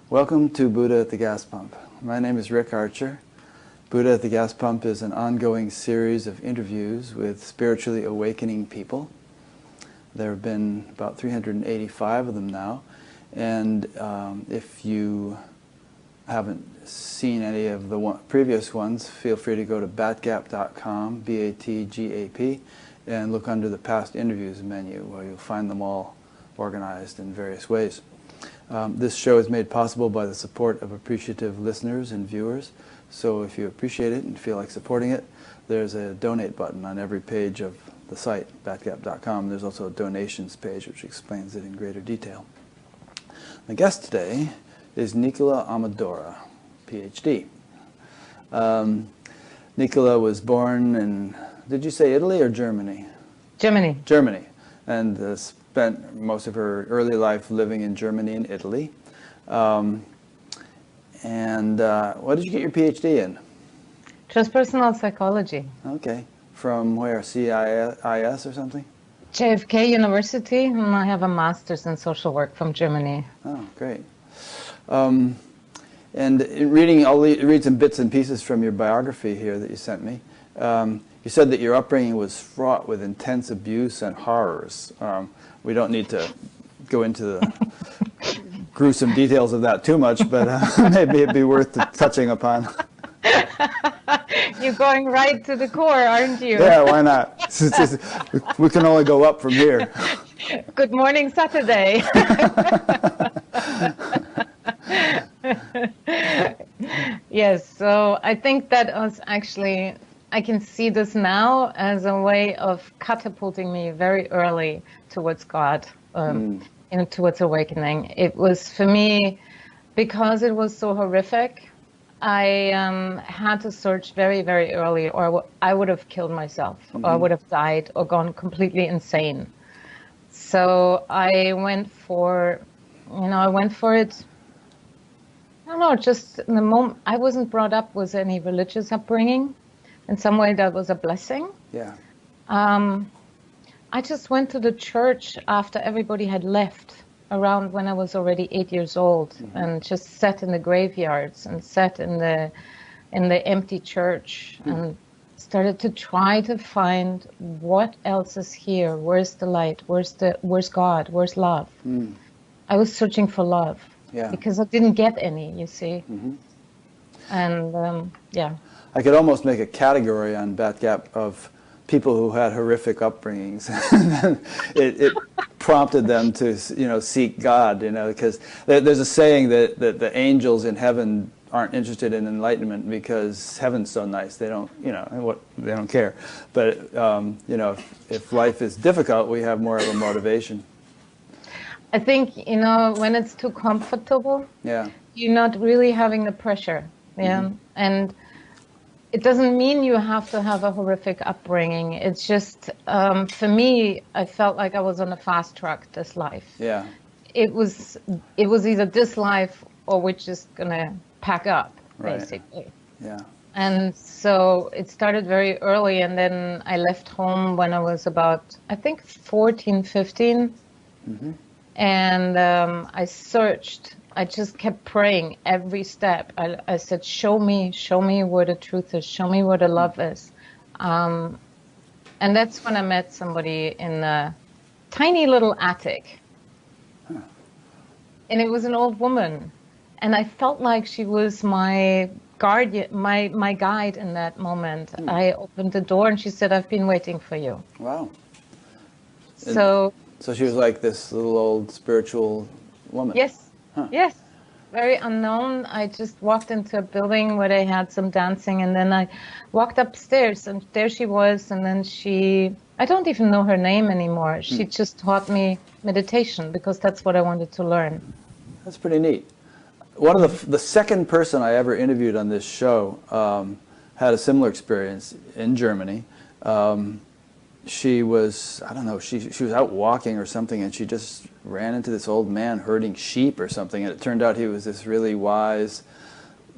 Welcome to Buddha at the Gas Pump. My name is Rick Archer. Buddha at the Gas Pump is an ongoing series of interviews with spiritually awakening people. There have been about 385 of them now, and if you haven't seen any of the previous ones, feel free to go to batgap.com, B-A-T-G-A-P, and look under the past interviews menu where you'll find them all organized in various ways. This show is made possible by the support of appreciative listeners and viewers, so if you appreciate it and feel like supporting it, there's a donate button on every page of the site, batgap.com. There's also a donations page which explains it in greater detail. My guest today is Nicola Amadora, PhD. Nicola was born in, did you say Italy or Germany? Germany. Germany, and spent most of her early life living in Germany and Italy. What did you get your PhD in? Transpersonal psychology. Okay. From where? CIS or something? JFK University, and I have a master's in social work from Germany. Oh, great. And in reading, I'll read some bits and pieces from your biography here that you sent me. You said that your upbringing was fraught with intense abuse and horrors. We don't need to go into the gruesome details of that too much, but maybe it'd be worth touching upon. You're going right to the core, aren't you? Yeah, why not? We can only go up from here. Good morning, Saturday. Yes, so I think that was actually, I can see this now as a way of catapulting me very early towards God, towards awakening. It was, for me, because it was so horrific, I had to search very, very early, or I would have killed myself, or I would have died, or gone completely insane. So I went for, it, I don't know, just in the moment. I wasn't brought up with any religious upbringing. In some way, that was a blessing. Yeah. I just went to the church after everybody had left, around when I was already 8 years old, and just sat in the graveyards and sat in the empty church and started to try to find what else is here. Where's the light? Where's God? Where's love? I was searching for love. Yeah. Because I didn't get any, you see. And yeah. I could almost make a category on Batgap of people who had horrific upbringings. it prompted them to, seek God, because there's a saying that the angels in heaven aren't interested in enlightenment because heaven's so nice. They don't, they don't care. But if life is difficult, we have more of a motivation. I think, when it's too comfortable, you're not really having the pressure. Yeah. And it doesn't mean you have to have a horrific upbringing. It's just, for me, I felt like I was on a fast track this life. Yeah. It was either this life or we're just going to pack up, basically. Yeah. And so it started very early, and then I left home when I was about, I think, 14, 15. And I searched. I just kept praying every step. I said, show me where the truth is. Show me where the love is. And that's when I met somebody in a tiny little attic. And it was an old woman. And I felt like she was my guardian, my guide in that moment. I opened the door and she said, I've been waiting for you. Wow. So she was like this little old spiritual woman. Yes. Yes, very unknown. I just walked into a building where they had some dancing, and then I walked upstairs, and there she was, and then I don't even know her name anymore. She just taught me meditation, because that's what I wanted to learn. That's pretty neat. One of the second person I ever interviewed on this show had a similar experience in Germany. She was, I don't know, she was out walking or something, and she just ran into this old man herding sheep or something, and it turned out he was this really wise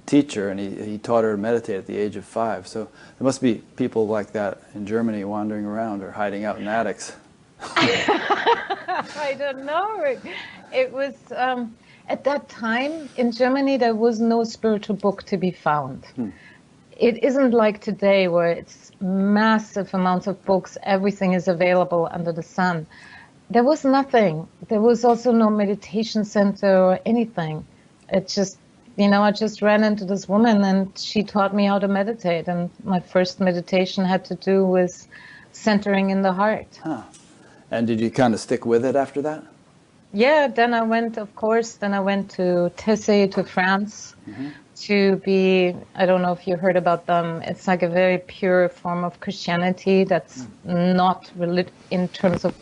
teacher, and he taught her to meditate at the age of 5. So there must be people like that in Germany wandering around or hiding out in attics. I don't know. It was, at that time in Germany, there was no spiritual book to be found. It isn't like today where it's massive amounts of books, everything is available under the sun. There was nothing. There was also no meditation center or anything. It just, I just ran into this woman and she taught me how to meditate. And my first meditation had to do with centering in the heart. Huh. And did you kind of stick with it after that? Yeah, then I went to Thich, to France, to be, I don't know if you heard about them, it's like a very pure form of Christianity that's not in terms of,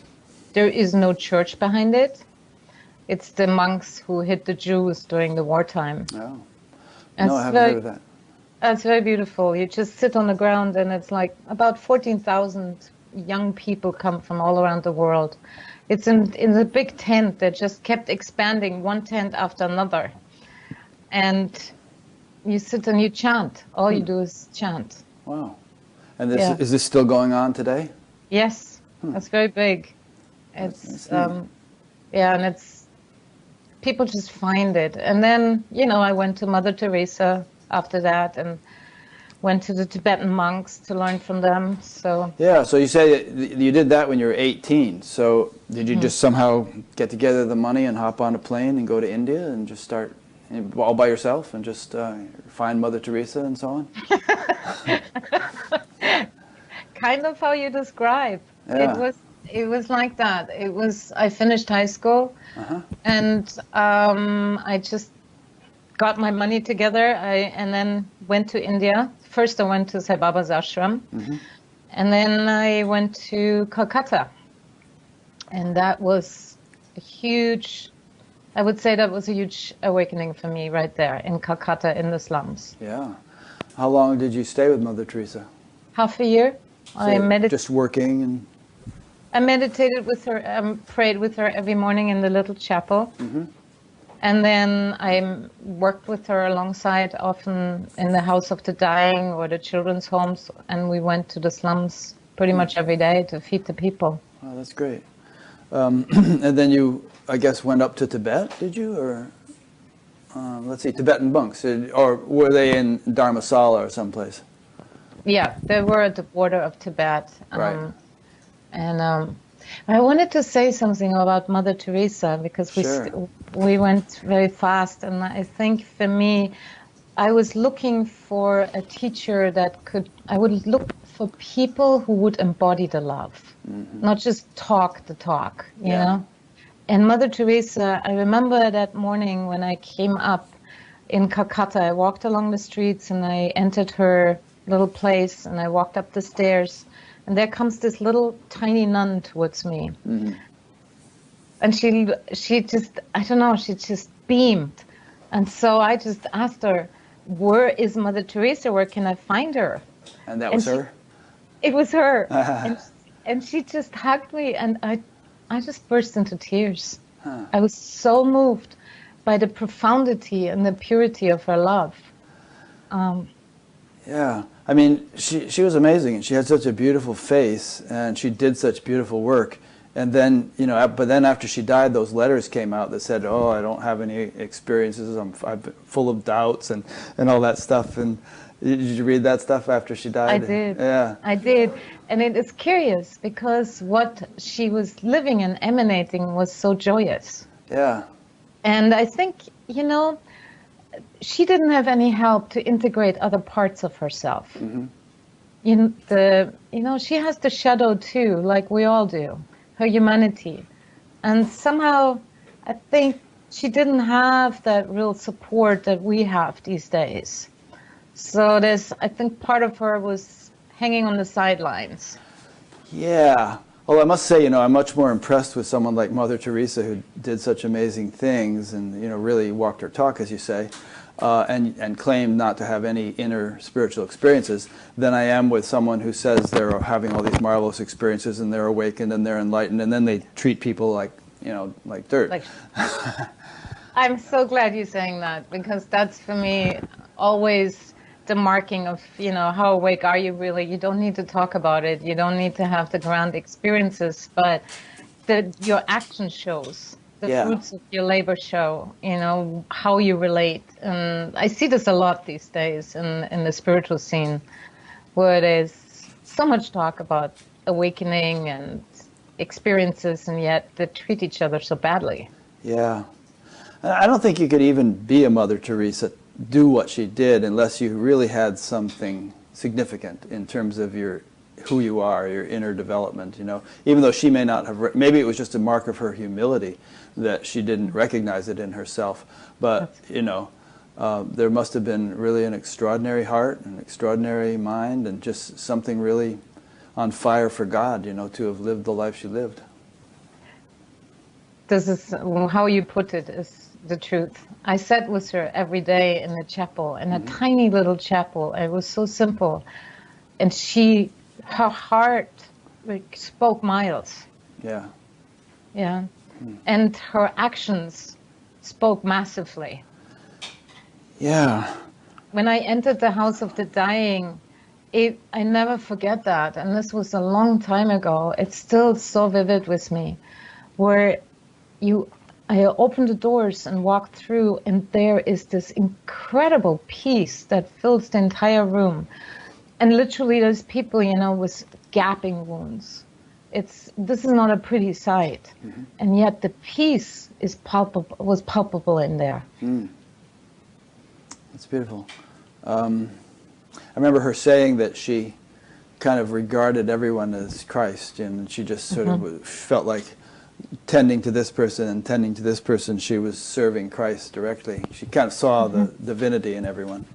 there is no church behind it. It's the monks who hid the Jews during the wartime. Oh, no, I haven't heard of that. It's very beautiful. You just sit on the ground and it's like about 14,000 young people come from all around the world. It's in the big tent that just kept expanding, one tent after another. And you sit and you chant. All you do is chant. Wow. And is this still going on today? Yes, it's very big. It's, and it's, people just find it. And then, I went to Mother Teresa after that and went to the Tibetan monks to learn from them. So yeah, so you say that you did that when you were 18. So did you just somehow get together the money and hop on a plane and go to India and just start all by yourself and just find Mother Teresa and so on? Kind of how you describe. Yeah. It was like that. I finished high school and I just got my money together and then went to India. First I went to Sai Baba's ashram and then I went to Calcutta. And that was I would say that was a huge awakening for me right there in Calcutta in the slums. Yeah. How long did you stay with Mother Teresa? Half a year. So just working and... I meditated with her, prayed with her every morning in the little chapel. And then I worked with her alongside, often in the House of the Dying or the children's homes, and we went to the slums pretty much every day to feed the people. Oh, that's great. And then you, I guess, went up to Tibet, did you? Or, let's see, Tibetan monks, or were they in Dharamsala or someplace? Yeah, they were at the border of Tibet. Right. And I wanted to say something about Mother Teresa because we went very fast, and I think for me, I was looking for a teacher I would look for people who would embody the love, not just talk the talk, you know? And Mother Teresa, I remember that morning when I came up in Calcutta, I walked along the streets and I entered her little place and I walked up the stairs. And there comes this little tiny nun towards me. And she just, I don't know, she just beamed. And so I just asked her, where is Mother Teresa? Where can I find her? And that was her? It was her. and she just hugged me and I just burst into tears. I was so moved by the profundity and the purity of her love. Yeah. I mean, she was amazing, and she had such a beautiful face, and she did such beautiful work. And then, but then after she died, those letters came out that said, "Oh, I don't have any experiences. I'm full of doubts and all that stuff." And did you read that stuff after she died? I did. Yeah, I did. And it is curious because what she was living and emanating was so joyous. Yeah. And I think, she didn't have any help to integrate other parts of herself. She has the shadow too, like we all do, her humanity. And somehow, I think she didn't have that real support that we have these days. So I think part of her was hanging on the sidelines. Yeah. Well, I must say, I'm much more impressed with someone like Mother Teresa, who did such amazing things and, really walked her talk, as you say, and claimed not to have any inner spiritual experiences, than I am with someone who says they're having all these marvelous experiences and they're awakened and they're enlightened, and then they treat people like dirt. I'm so glad you're saying that, because that's, for me, always the marking of, how awake are you really? You don't need to talk about it. You don't need to have the grand experiences, but your action shows The Yeah. fruits of your labor show, how you relate. And I see this a lot these days in the spiritual scene, where there's so much talk about awakening and experiences, and yet they treat each other so badly. Yeah. I don't think you could even be a Mother Teresa, do what she did, unless you really had something significant in terms of who you are, your inner development, Even though she may not have, maybe it was just a mark of her humility that she didn't recognize it in herself. But, there must have been really an extraordinary heart, an extraordinary mind, and just something really on fire for God, to have lived the life she lived. This is how you put it, is the truth. I sat with her every day in the chapel, in a tiny little chapel. It was so simple. And her heart spoke miles. Yeah. Yeah. And her actions spoke massively. Yeah. When I entered the house of the dying, I never forget that. And this was a long time ago. It's still so vivid with me, where I opened the doors and walked through, and there is this incredible peace that fills the entire room. And literally there's people, with gaping wounds. This is not a pretty sight. And yet the peace was palpable in there. That's beautiful. I remember her saying that she kind of regarded everyone as Christ, and she just sort of felt like tending to this person and tending to this person, she was serving Christ directly. She kind of saw the divinity in everyone.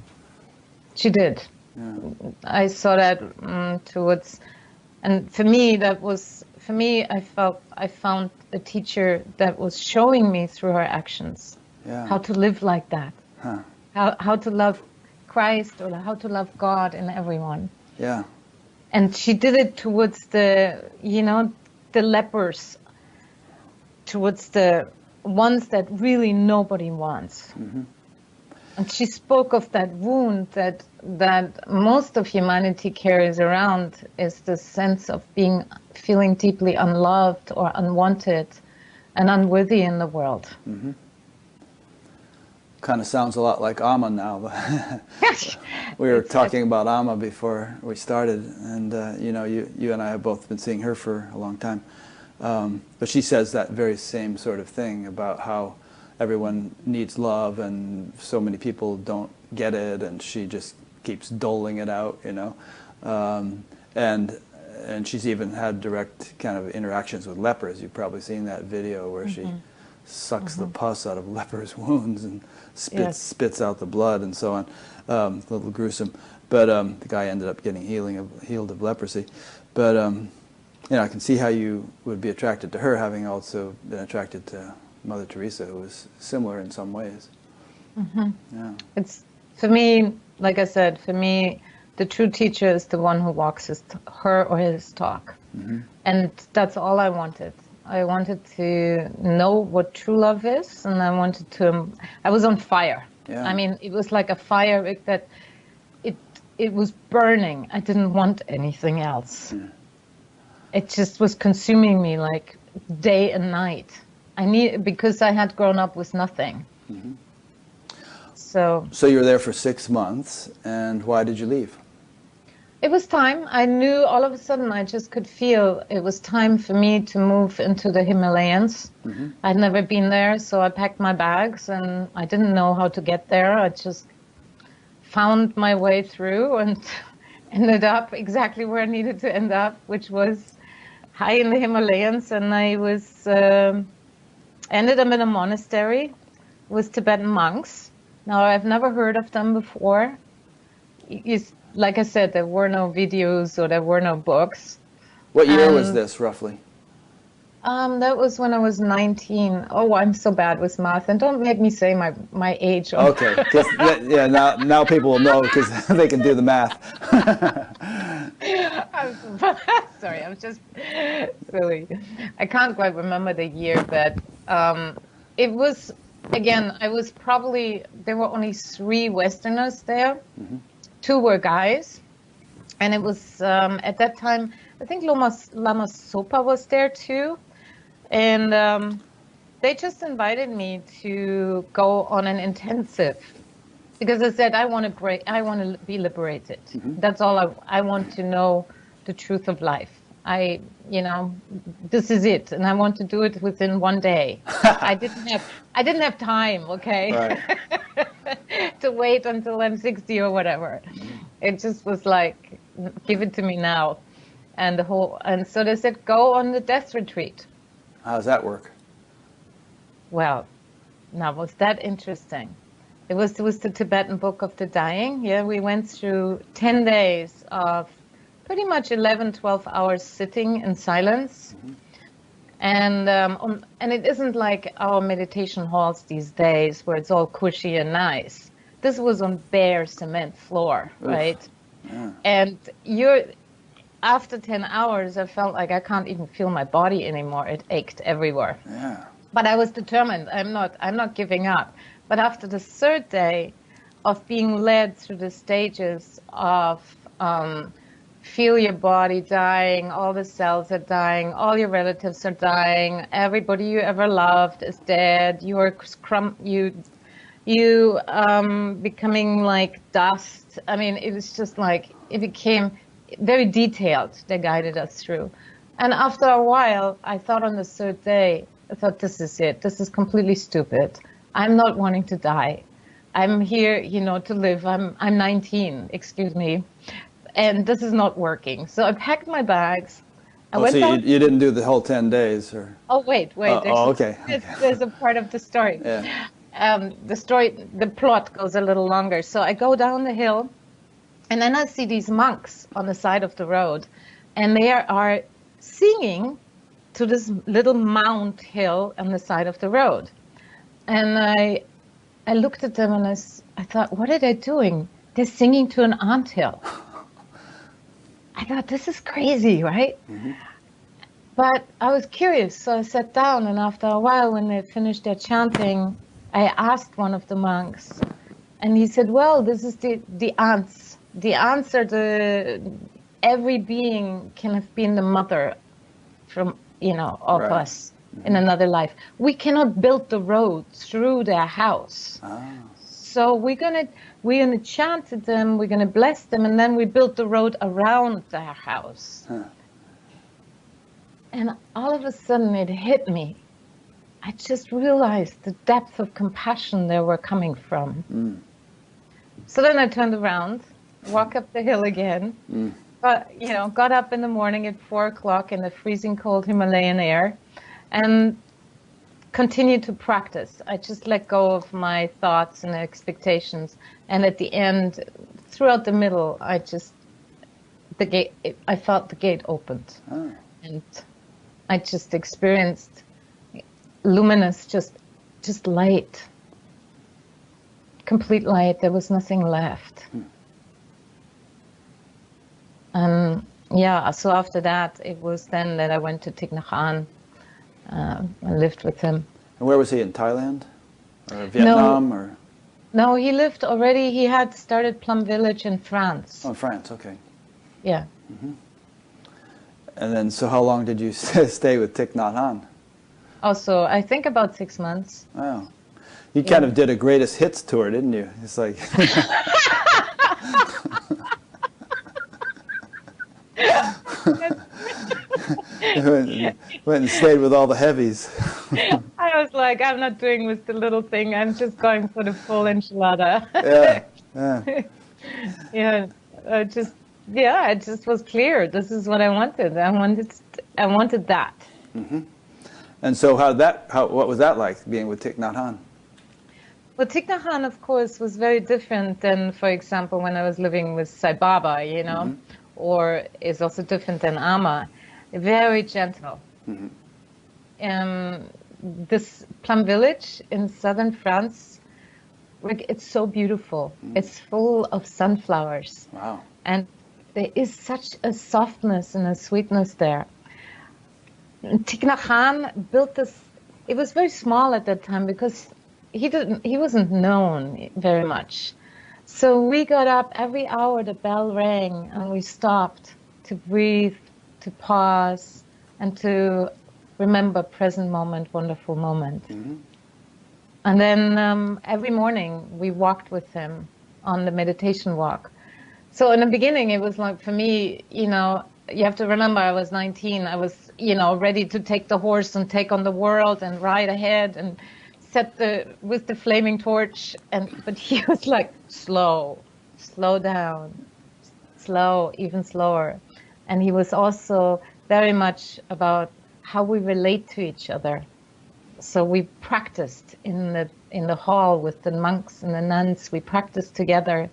She did. Yeah. I saw that towards, and for me, I found a teacher that was showing me through her actions how to live like that, how to love Christ or how to love God in everyone. Yeah. And she did it towards the lepers, towards the ones that really nobody wants. And she spoke of that wound that most of humanity carries around, is the sense of feeling deeply unloved or unwanted and unworthy in the world. Kind of sounds a lot like Amma now. We were talking about Amma before we started, and you and I have both been seeing her for a long time. But she says that very same sort of thing about how everyone needs love and so many people don't get it, and she just keeps doling it out, and she's even had direct kind of interactions with lepers. You've probably seen that video where she sucks the pus out of lepers' wounds and spits out the blood and so on. A little gruesome, but the guy ended up getting healed of leprosy. But I can see how you would be attracted to her, having also been attracted to Mother Teresa, who was similar in some ways. Yeah. It's, for me, like I said, the true teacher is the one who walks her or his talk. And that's all I wanted. I wanted to know what true love is, and I was on fire. Yeah. I mean, it was like a fire that it was burning. I didn't want anything else. It just was consuming me like day and night. Because I had grown up with nothing. So you were there for 6 months, and why did you leave? it was time. I knew all of a sudden, I just could feel it was time for me to move into the Himalayas. I'd never been there, so I packed my bags, and I didn't know how to get there. I just found my way through and ended up exactly where I needed to end up, which was high in the Himalayas. And I was ended up in a monastery with Tibetan monks. Now, I've never heard of them before. Like I said, there were no videos or there were no books. What year was this, roughly? That was when I was 19. Oh, I'm so bad with math. And don't make me say my age. Okay, yeah, now people will know because they can do the math. Sorry, I'm just silly. I can't quite remember the year, but it was, again, there were only 3 Westerners there. 2 were guys. And it was, at that time, I think Lama Sopa was there too. And they just invited me to go on an intensive because I said I want to break, I want to be liberated. That's all I want to know the truth of life. This is it, and I want to do it within one day. I didn't have time, okay, right. to wait until I'm 60 or whatever. It just was like, give it to me now, and so they said go on the death retreat. How does that work? Well, now was that interesting? It was the Tibetan Book of the Dying. Yeah, we went through 10 days of pretty much 11, 12 hours sitting in silence. And it isn't like our meditation halls these days where it's all cushy and nice. This was on bare cement floor, right? Yeah. And after 10 hours, I felt like I can't even feel my body anymore. It ached everywhere. Yeah. But I was determined. I'm not giving up. But after the third day of being led through the stages of feel your body dying, all the cells are dying, all your relatives are dying, everybody you ever loved is dead, you are becoming like dust. I mean, it was just like, it became very detailed. They guided us through. And after a while, I thought on the third day, I thought, this is it. This is completely stupid. I'm not wanting to die. I'm here, to live. I'm 19, excuse me. And this is not working. So I packed my bags. So you didn't do the whole 10 days? Or? Oh, wait. Okay. There's a part of the story. Yeah. The plot goes a little longer. So I go down the hill, and then I see these monks on the side of the road, and they are singing to this little mound hill on the side of the road. And I looked at them, and I thought, what are they doing? They're singing to an anthill. I thought, this is crazy, right? But I was curious, so I sat down, and after a while, when they finished their chanting, I asked one of the monks, and he said, well, this is the ants. The ants are every being can have been the mother from, of us in another life. We cannot build the road through their house. So we're gonna chant to them, we're gonna bless them, and then we build the road around their house. And all of a sudden it hit me. I just realized the depth of compassion they were coming from. So then I turned around, walked up the hill again, but got up in the morning at 4 o'clock in the freezing cold Himalayan air, and continue to practice. I just let go of my thoughts and expectations. And at the end, throughout the middle, I felt the gate opened. And I just experienced luminous, just light. Complete light. There was nothing left. So after that, it was then that I went to Thich Nhat. I lived with him. And where was he, in Thailand? Or Vietnam? No, he lived already, he had started Plum Village in France. Oh, France, okay. Yeah. And then, so how long did you stay with Thich Nhat Hanh? Also, I think about 6 months. Wow. You kind of did a greatest hits tour, didn't you? It's like... went and stayed with all the heavies. I was like, I'm not doing with the little thing. I'm just going for the full enchilada. It just was clear. This is what I wanted. I wanted that. And so, what was that like, being with Thich Nhat Hanh? Well, Thich Nhat Hanh, of course, was very different than, for example, when I was living with Sai Baba, or is also different than Amma. Very gentle. This Plum Village in southern France, it's so beautiful. It's full of sunflowers. Wow. And there is such a softness and a sweetness there. Thich Nhat Hanh built this. It was very small at that time because he wasn't known very much. So we got up every hour, the bell rang, and we stopped to breathe, to pause, and to remember present moment, wonderful moment. And then every morning we walked with him on the meditation walk. So in the beginning, it was like, for me, you know, you have to remember I was 19. I was, you know, ready to take the horse and take on the world and ride ahead and with the flaming torch. But he was like, slow down, slow, even slower. And he was also very much about how we relate to each other. So we practiced in the hall with the monks and the nuns. We practiced together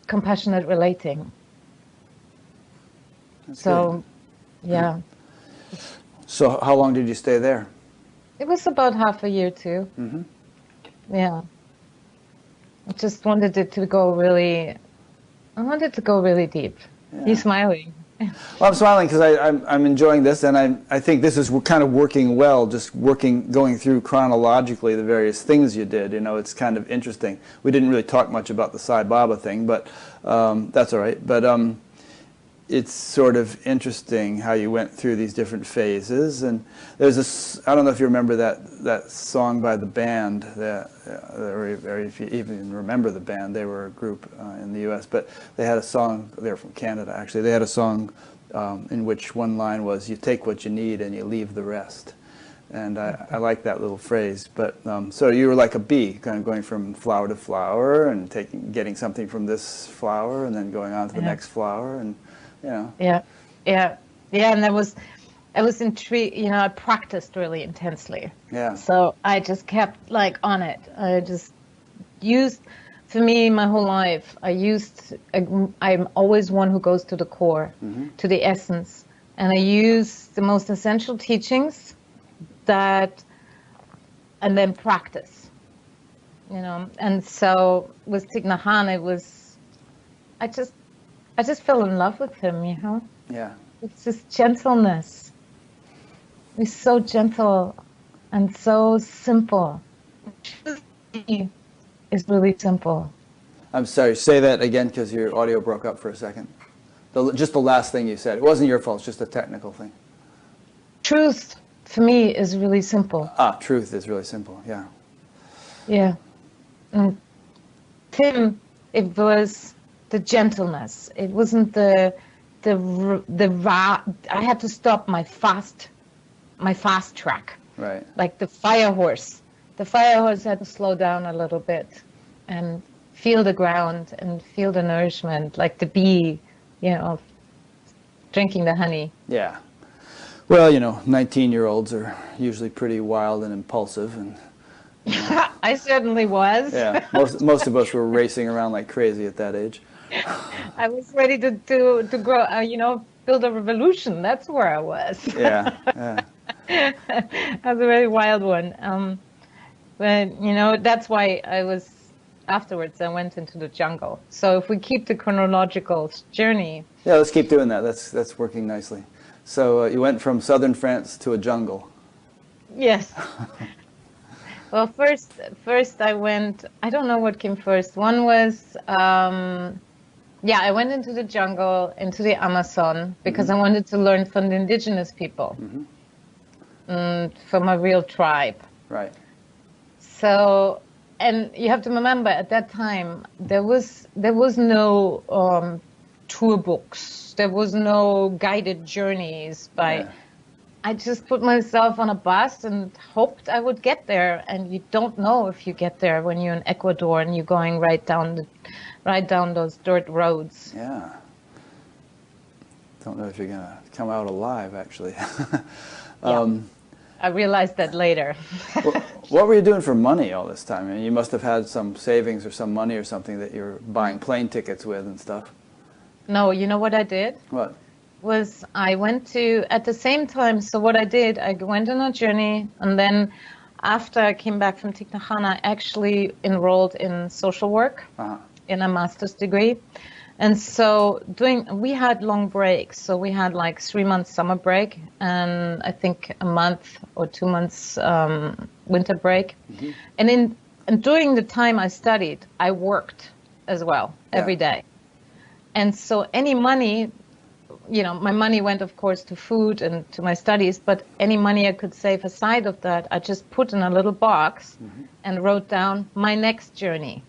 compassionate relating. That's so, good. Yeah. So how long did you stay there? It was about half a year too. Yeah. I just wanted it to go really. I wanted to go really deep. Yeah. He's smiling. Well, I'm smiling because I'm enjoying this, and I think this is kind of working well, just going through chronologically the various things you did. You know, it's kind of interesting. We didn't really talk much about the Sai Baba thing, but that's all right. But it's sort of interesting how you went through these different phases. And there's this, I don't know if you remember that song by the band, or if you even remember the band. They were a group in the U.S., but they had a song, they're from Canada actually, they had a song in which one line was, you take what you need and you leave the rest. And I like that little phrase. But so you were like a bee, kind of going from flower to flower and getting something from this flower and then going on to the next flower. And yeah. And I was intrigued. You know, I practiced really intensely. Yeah. So I just kept like on it. I just used, for me, my whole life, I'm always one who goes to the core, to the essence, and I use the most essential teachings and then practice. You know, and so with Thich Nhat Hanh, it was, I just fell in love with him, you know? Yeah. It's this gentleness. He's so gentle and so simple. It's really simple. I'm sorry, say that again because your audio broke up for a second. Just the last thing you said. It wasn't your fault, it's just a technical thing. Truth, for me, is really simple. Truth is really simple, yeah. Yeah. And Tim, it was the gentleness. It wasn't the raw. I had to stop my fast track. Right. Like the fire horse. The fire horse had to slow down a little bit and feel the ground and feel the nourishment, like the bee, you know, drinking the honey. Yeah. Well, you know, 19-year-olds are usually pretty wild and impulsive, and I certainly was. Yeah, most of us were racing around like crazy at that age. I was ready to grow, you know, build a revolution. That's where I was. Yeah. I was a very wild one. But, you know, that's why afterwards I went into the jungle. So if we keep the chronological journey. Yeah, let's keep doing that. That's working nicely. So you went from southern France to a jungle. Yes. Well, first I went, I don't know what came first. One was, I went into the jungle, into the Amazon, because I wanted to learn from the indigenous people, from a real tribe. Right. So, and you have to remember, at that time, there was no tour books. There was no guided journeys I just put myself on a bus and hoped I would get there. And you don't know if you get there when you're in Ecuador and you're going right down those dirt roads. Yeah. Don't know if you're gonna come out alive, actually. I realized that later. What were you doing for money all this time? I mean, you must have had some savings or some money or something that you're buying plane tickets with and stuff. No, you know what I did? What? Was I went to, at the same time, so what I did, I went on a journey, and then after I came back from Thich Nhat Hanh, I actually enrolled in social work in a master's degree. And so we had long breaks. So we had like 3 months summer break and I think a month or 2 months winter break. And during the time I studied, I worked as well every day. And so any money my money went, of course, to food and to my studies, but any money I could save aside of that, I just put in a little box and wrote down my next journey.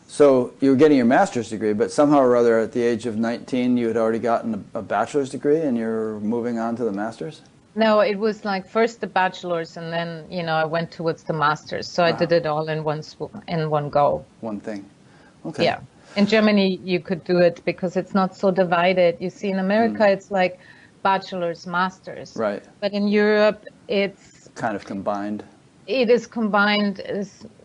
So you were getting your master's degree, but somehow or other at the age of 19, you had already gotten a bachelor's degree and you're moving on to the master's? No, it was like first the bachelor's and then, I went towards the master's. So I did it all in one go. One thing. Okay. Yeah. In Germany, you could do it because it's not so divided. You see, in America, it's like bachelor's, master's. Right. But in Europe, it's kind of combined. It is combined,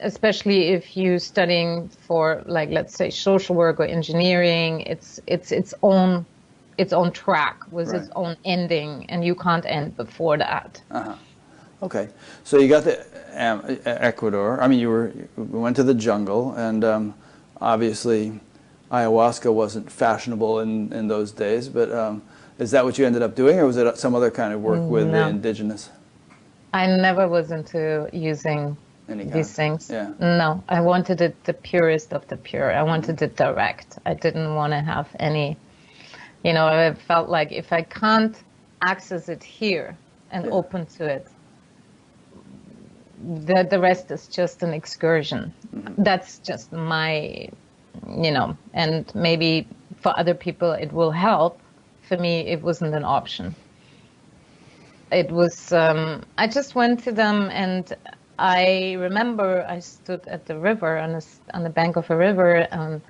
especially if you're studying for, like, let's say, social work or engineering. It's its own track with its own ending, and you can't end before that. Okay, so you got the Ecuador. I mean, you went to the jungle, and obviously ayahuasca wasn't fashionable in those days. But is that what you ended up doing, or was it some other kind of work with the indigenous? I never was into using these things. Yeah. No, I wanted it the purest of the pure. I wanted it direct. I didn't want to have any, I felt like if I can't access it here and open to it, the rest is just an excursion. That's just my, and maybe for other people it will help. For me, it wasn't an option. It was, I just went to them, and I remember I stood at the river, on the bank of a river, and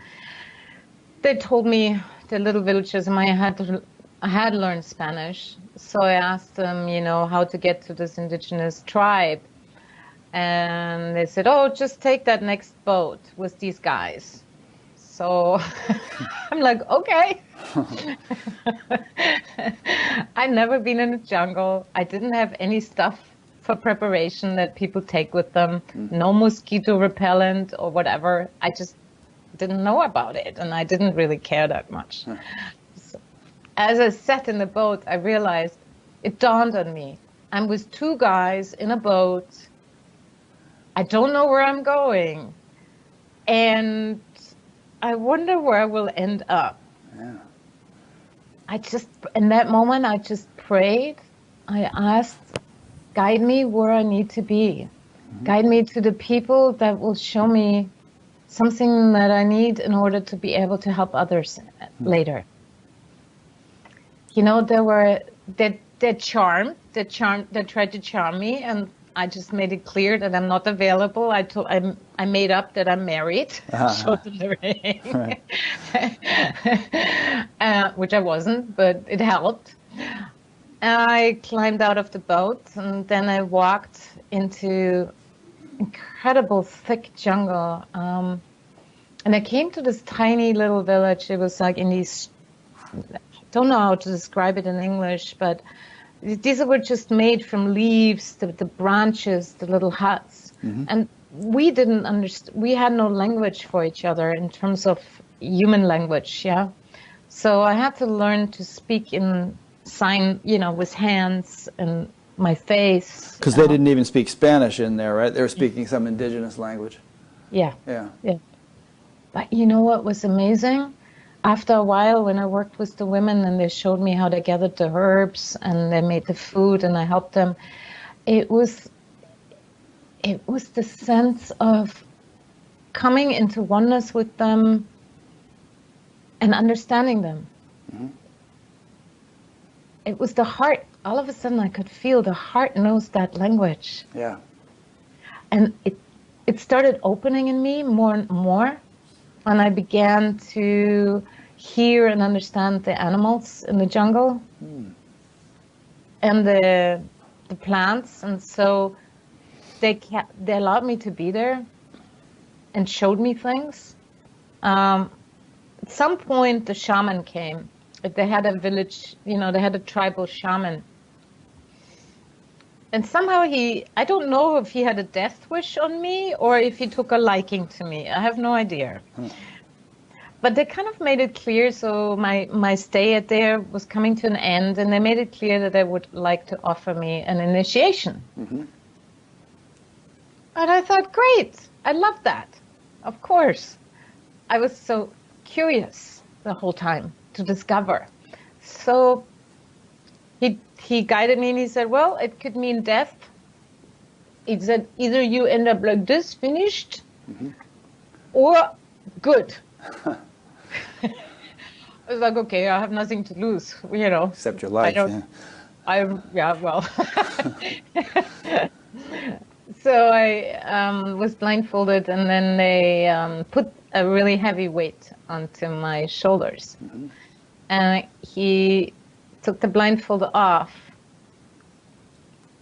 they told me, the little villagers, I had learned Spanish, so I asked them, how to get to this indigenous tribe, and they said, oh, just take that next boat with these guys. So I'm like, okay. I've never been in a jungle. I didn't have any stuff for preparation that people take with them. No mosquito repellent or whatever. I just didn't know about it, and I didn't really care that much. So, as I sat in the boat, I realized, it dawned on me, I'm with two guys in a boat. I don't know where I'm going. And I wonder where I will end up. Yeah. In that moment, I just prayed. I asked, guide me where I need to be. Guide me to the people that will show me something that I need in order to be able to help others later. They're charmed. They tried to charm me, and I just made it clear that I'm not available. I made up that I'm married, showed them the ring, which I wasn't, but it helped. I climbed out of the boat, and then I walked into incredible thick jungle. And I came to this tiny little village. It was like in these, I don't know how to describe it in English, but these were just made from leaves, the branches, the little huts. And we didn't understand, we had no language for each other in terms of human language, yeah? So I had to learn to speak in sign, with hands and my face. Because they didn't even speak Spanish in there, right? They were speaking some indigenous language. Yeah. Yeah. But you know what was amazing? After a while, when I worked with the women and they showed me how they gathered the herbs and they made the food and I helped them, it was the sense of coming into oneness with them and understanding them. It was the heart. All of a sudden, I could feel the heart knows that language. Yeah. And it started opening in me more and more. And I began to hear and understand the animals in the jungle and the plants. And so they allowed me to be there and showed me things. At some point, the shaman came. They had a village, they had a tribal shaman. And somehow I don't know if he had a death wish on me or if he took a liking to me. I have no idea. But they kind of made it clear, so my stay at there was coming to an end, and they made it clear that they would like to offer me an initiation. And I thought, great, I love that. Of course. I was so curious the whole time to discover. So he guided me and he said, well, it could mean death. He said, either you end up like this, finished, or good. I was like, okay, I have nothing to lose, you know. Except your life, Well. So I was blindfolded, and then they put a really heavy weight onto my shoulders. And he took the blindfold off.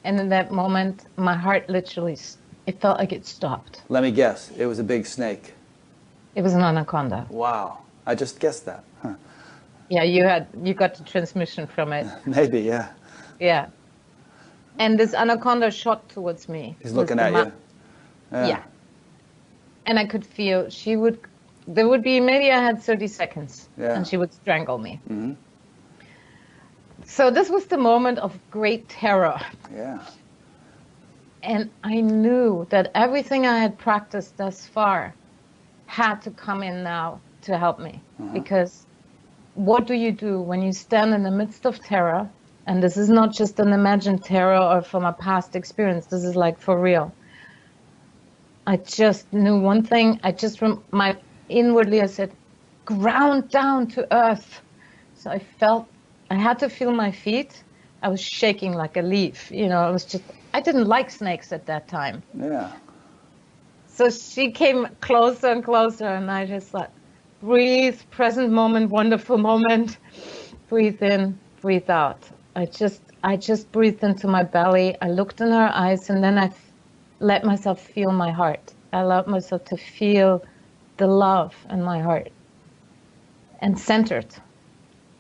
And in that moment, my heart literally, it felt like it stopped. Let me guess. It was a big snake. It was an anaconda. Wow. I just guessed that. Huh. Yeah, you got the transmission from it. Maybe, yeah. Yeah. And this anaconda shot towards me. He's looking at you. Yeah. And I could feel there would be, maybe I had 30 seconds, and she would strangle me. So this was the moment of great terror. Yeah. And I knew that everything I had practiced thus far had to come in now to help me. Because what do you do when you stand in the midst of terror? And this is not just an imagined terror or from a past experience. This is like for real. I just knew one thing. Inwardly I said, ground down to earth. So I had to feel my feet. I was shaking like a leaf. You know, I didn't like snakes at that time. Yeah. So she came closer and closer, and I just thought, breathe, present moment, wonderful moment. Breathe in, breathe out. I just breathed into my belly. I looked in her eyes, and then I let myself feel my heart. I allowed myself to feel the love in my heart and centered.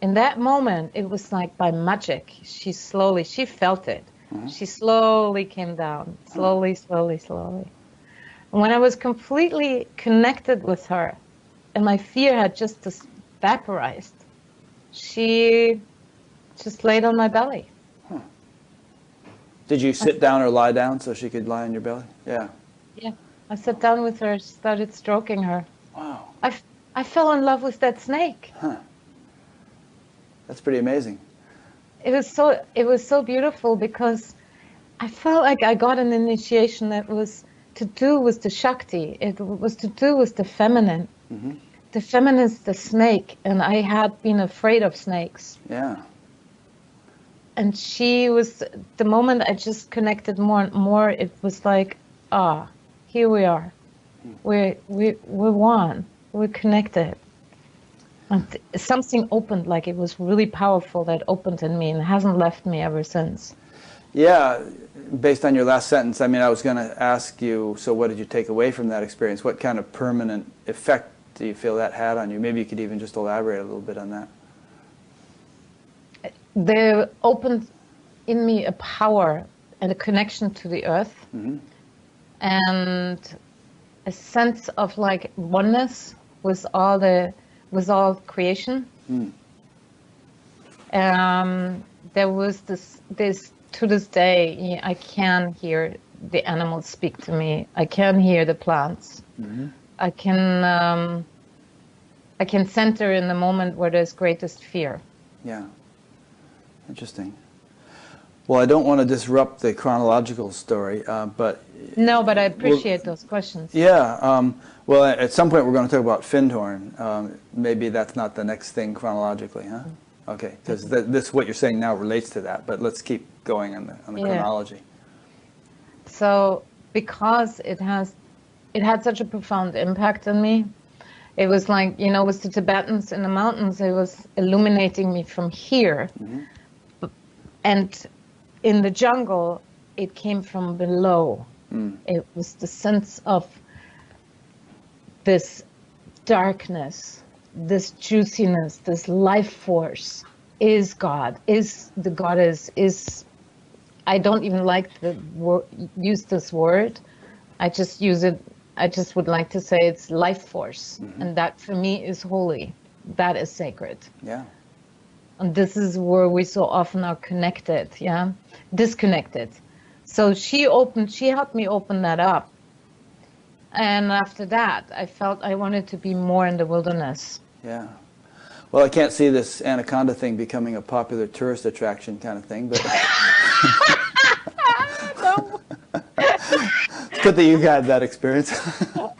In that moment, it was like by magic. She felt it. She slowly came down, slowly, slowly, slowly. And when I was completely connected with her, and my fear had just vaporized, she just laid on my belly. Did you sit down or lie down so she could lie on your belly? Yeah. Yeah. I sat down with her, started stroking her. Wow. I fell in love with that snake. Huh. That's pretty amazing. It was so beautiful because I felt like I got an initiation that was to do with the Shakti. It was to do with the feminine. The feminine is the snake, and I had been afraid of snakes. Yeah. And she was, the moment I just connected more and more, it was like, here we are. We're one. We're connected. And something opened, like it was really powerful that opened in me and hasn't left me ever since. Yeah, based on your last sentence, I mean, I was going to ask you, so what did you take away from that experience? What kind of permanent effect do you feel that had on you? Maybe you could even just elaborate a little bit on that. They opened in me a power and a connection to the earth, and a sense of like oneness with all creation. There was this to this day, I can hear the animals speak to me. I can hear the plants. I can center in the moment where there's greatest fear. Yeah. Interesting. Well, I don't want to disrupt the chronological story, but... No, but I appreciate those questions. Yeah. Well, at some point we're going to talk about Findhorn. Maybe that's not the next thing chronologically, huh? Okay, because this what you're saying now relates to that, but let's keep going on the chronology. So, because it had such a profound impact on me, it was like, you know, with the Tibetans in the mountains, it was illuminating me from here. And in the jungle, it came from below. It was the sense of this darkness, this juiciness, this life force is God, is the goddess, is... I don't even like to use this word. I just use it. I just would like to say it's life force. And that for me is holy. That is sacred. Yeah. And this is where we so often are connected, disconnected. So she helped me open that up. And after that, I felt I wanted to be more in the wilderness. Yeah. Well, I can't see this Anaconda thing becoming a popular tourist attraction kind of thing, but No, it's good that you had that experience.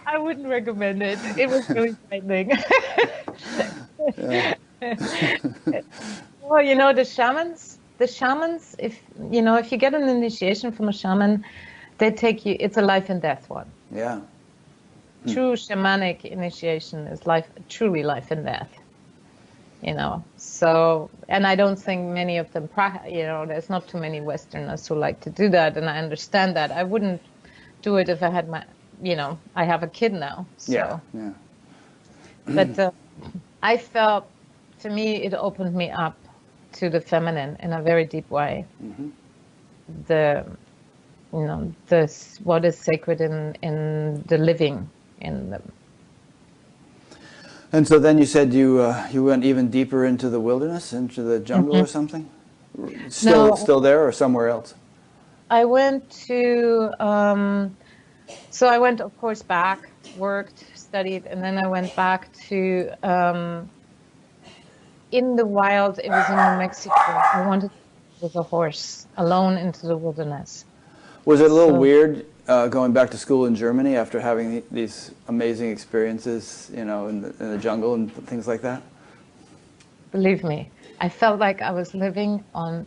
I wouldn't recommend it. It was really frightening. Well, the shamans, if you get an initiation from a shaman, they take you, it's a life and death one. Yeah. True shamanic initiation is truly life and death. So, and I don't think many of them, there's not too many Westerners who like to do that, and I understand that. I wouldn't do it if I had I have a kid now. So. Yeah. But I felt, to me, it opened me up to the feminine in a very deep way. Mm-hmm. What is sacred in the living, in the. And so then you said you went even deeper into the wilderness, into the jungle or something? Still there or somewhere else? I went to, so I went, of course, back, worked, studied, and then I went back to, in the wild, it was in New Mexico. I wanted to go with a horse, alone into the wilderness. Was it a little weird going back to school in Germany after having these amazing experiences, in the jungle and things like that? Believe me, I felt like I was living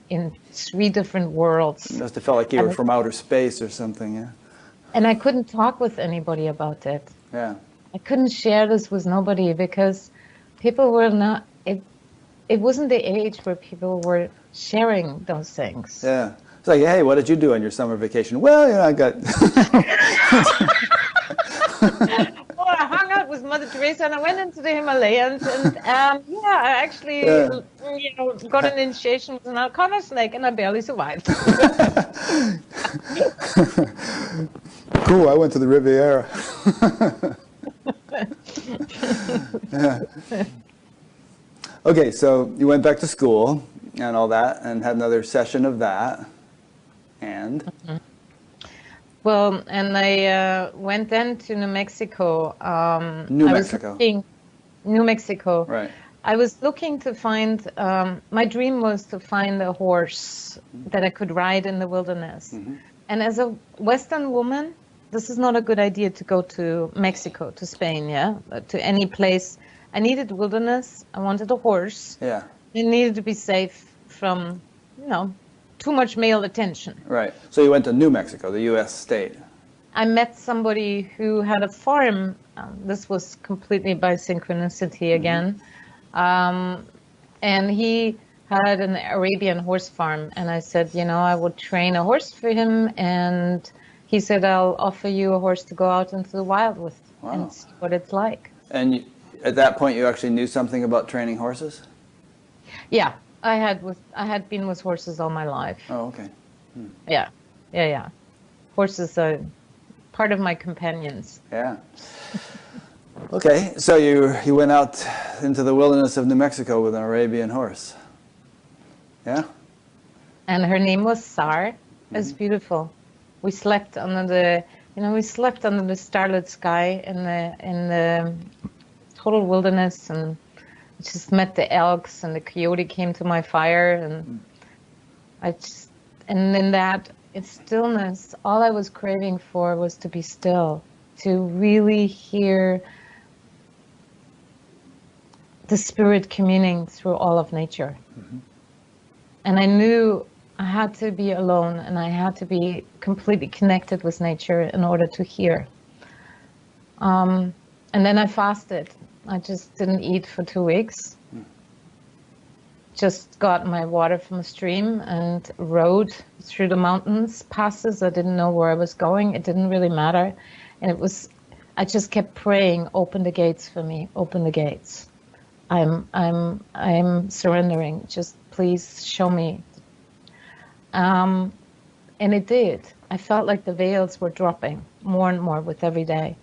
in 3 different worlds. It must have felt like you were from outer space or something, yeah? And I couldn't talk with anybody about it. Yeah. I couldn't share this with nobody because people were not, it wasn't the age where people were sharing those things. Yeah. It's like, hey, what did you do on your summer vacation? Well, I got... Oh, I hung out with Mother Teresa and I went into the Himalayas and I actually got an initiation with an Anaconda snake and I barely survived. Cool, I went to the Riviera. Yeah. Okay, so you went back to school and all that and had another session of that. And? Mm-hmm. Well, and I went then to New Mexico. New Mexico. New Mexico. Right. I was looking to find, my dream was to find a horse that I could ride in the wilderness. Mm-hmm. And as a Western woman, this is not a good idea to go to Mexico, to Spain, to any place. I needed wilderness. I wanted a horse. Yeah. It needed to be safe from, too much male attention. Right. So you went to New Mexico, the U.S. state. I met somebody who had a farm. This was completely by synchronicity again. And he had an Arabian horse farm. And I said, I would train a horse for him. And he said, I'll offer you a horse to go out into the wild with and see what it's like. And at that point, you actually knew something about training horses? Yeah. I had been with horses all my life. Oh, okay. Yeah. Horses are part of my companions. Yeah. Okay, so you went out into the wilderness of New Mexico with an Arabian horse. Yeah? And her name was Sar. It was beautiful. We slept under the starlit sky in the total wilderness, and just met the elks, and the coyote came to my fire, and and in that stillness, all I was craving for was to be still, to really hear the spirit communing through all of nature. Mm-hmm. And I knew I had to be alone, and I had to be completely connected with nature in order to hear. And then I fasted. I just didn't eat for 2 weeks. Just got my water from a stream and rode through the mountains, passes. I didn't know where I was going. It didn't really matter. And I just kept praying, open the gates for me, open the gates. I'm surrendering. Just please show me. And it did. I felt like the veils were dropping more and more with every day.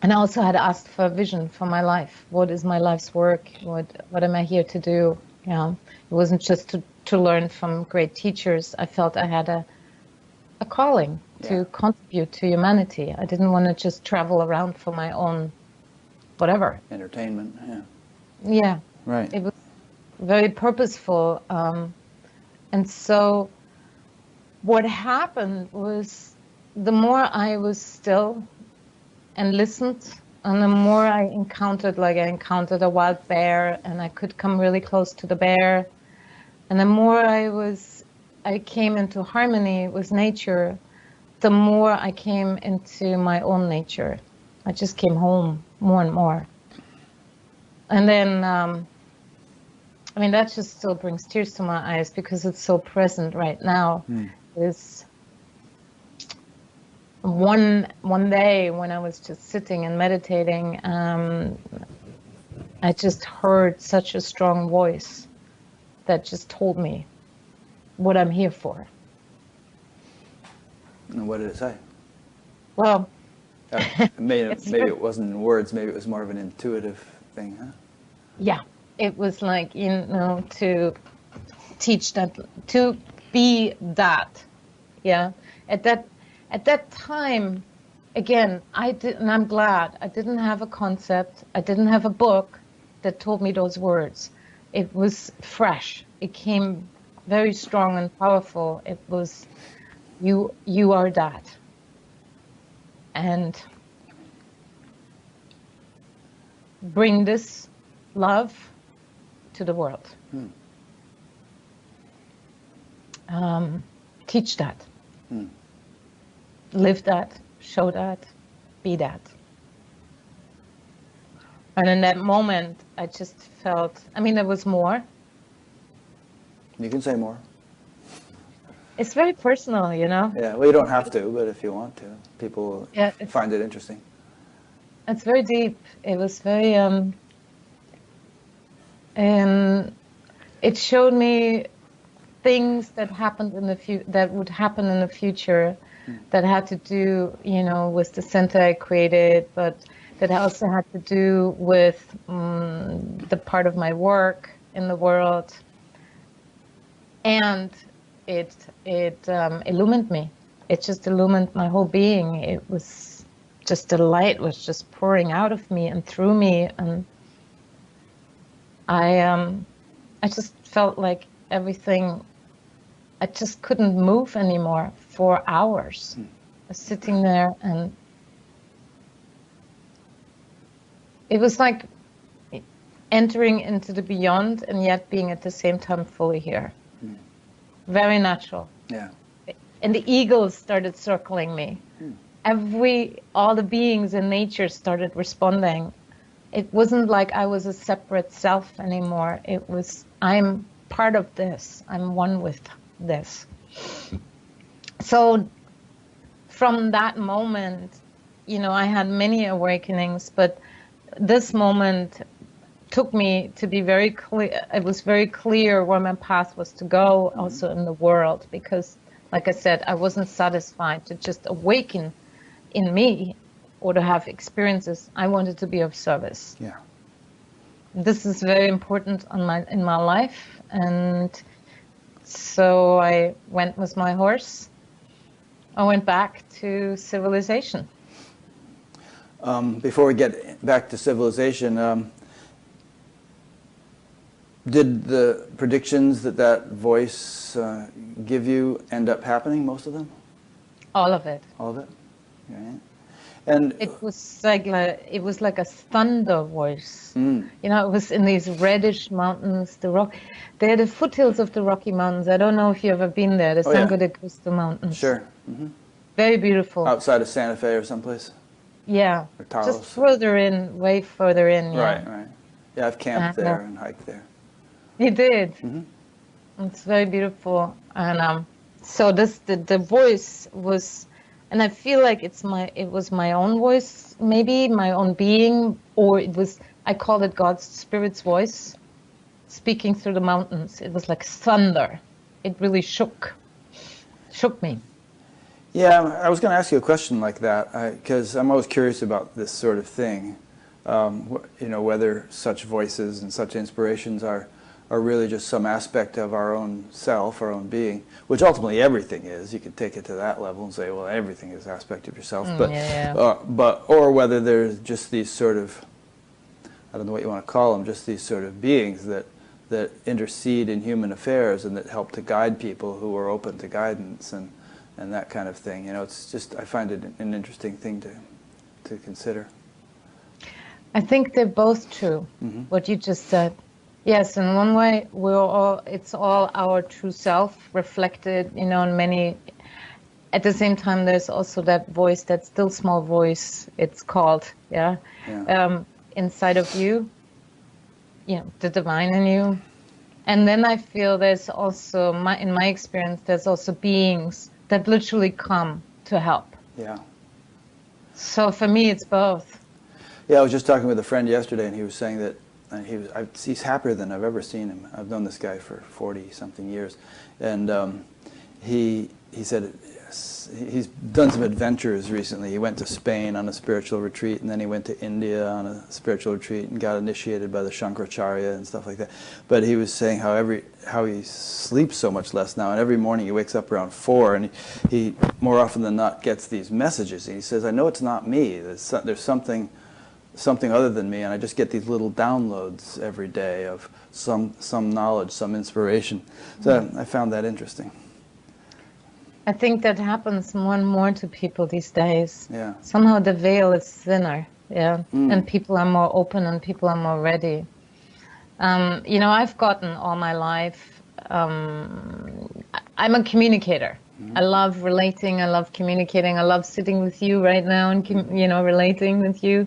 And I also had asked for a vision for my life. What is my life's work? What am I here to do? It wasn't just to learn from great teachers. I felt I had a calling to contribute to humanity. I didn't want to just travel around for my own whatever. Entertainment, yeah. Yeah. Right. It was very purposeful. And so what happened was the more I was still and listened, and the more I encountered a wild bear, and I could come really close to the bear. And the more I came into harmony with nature, the more I came into my own nature. I just came home more and more. And then, I mean, that just still brings tears to my eyes because it's so present right now. Is one day when I was just sitting and meditating, I just heard such a strong voice that just told me what I'm here for. And what did it say? Well, maybe it wasn't in words, maybe it was more of an intuitive thing, huh? Yeah, it was like, to teach that, to be that. Yeah, at that time, again, and I'm glad I didn't have a concept, I didn't have a book that told me those words. It was fresh. It came very strong and powerful. It was, you are that. And bring this love to the world. Teach that. Live that, show that, be that. And in that moment, I just felt, I mean, there was more. You can say more. It's very personal, Yeah, well, you don't have to, but if you want to, people find it interesting. It's very deep. It was very, and it showed me things that happened that would happen in the future, that had to do, with the center I created, but that also had to do with the part of my work in the world, and it illumined me. It just illumined my whole being. It was just the light was just pouring out of me and through me, and I just felt like everything. I just couldn't move anymore for hours. I was sitting there, and it was like entering into the beyond and yet being at the same time fully here. Very natural. Yeah. And the eagles started circling me. All the beings in nature started responding. It wasn't like I was a separate self anymore. It was, I'm part of this. I'm one with this. So from that moment, I had many awakenings, but this moment took me to be very clear. It was very clear where my path was to go, also in the world, because, like I said, I wasn't satisfied to just awaken in me or to have experiences. I wanted to be of service. Yeah. This is very important in my life, and so I went with my horse. I went back to civilization. Before we get back to civilization, did the predictions that voice give you end up happening, most of them? All of it. All of it? Right. And it was like a thunder voice. It was in these reddish mountains, they're the foothills of the Rocky Mountains. I don't know if you've ever been there, the Sangre de Cristo Mountains. Sure. Very beautiful. Outside of Santa Fe or someplace? Yeah. Or Taos? Just further in, way further in. Yeah. Right. Yeah, I've camped there and hiked there. You did? It's very beautiful. And so the voice was, and I feel like it was my own voice, maybe my own being, or I called it God's Spirit's voice speaking through the mountains. It was like thunder. It really shook me. Yeah, I was going to ask you a question like that, because I'm always curious about this sort of thing, whether such voices and such inspirations are really just some aspect of our own self, our own being, which ultimately everything is. You could take it to that level and say, well, everything is an aspect of yourself, or whether there's just these sort of I don't know what you want to call them, just these sort of beings that intercede in human affairs and that help to guide people who are open to guidance and that kind of thing. You know, it's just, I find it an interesting thing to consider. I think they're both true, what you just said. Yes, in one way, it's all our true self reflected, you know, in many. At the same time, there's also that voice, that still small voice, it's called, inside of you, you know, the divine in you. And then I feel there's also, in my experience, there's also beings that literally come to help. Yeah. So for me, it's both. Yeah, I was just talking with a friend yesterday, and he was saying that he's happier than I've ever seen him. I've known this guy for 40-something years, and he said he's done some adventures recently. He went to Spain on a spiritual retreat, and then he went to India on a spiritual retreat and got initiated by the Shankaracharya and stuff like that. But he was saying how he sleeps so much less now, and every morning he wakes up around 4, and he more often than not gets these messages. And he says, "I know it's not me. There's something other than me, and I just get these little downloads every day of some knowledge, some inspiration." So I found that interesting. I think that happens more and more to people these days. Yeah. Somehow the veil is thinner, and people are more open and people are more ready. You know, I've gotten all my life, I'm a communicator. I love relating, I love communicating, I love sitting with you right now and, you know, relating with you.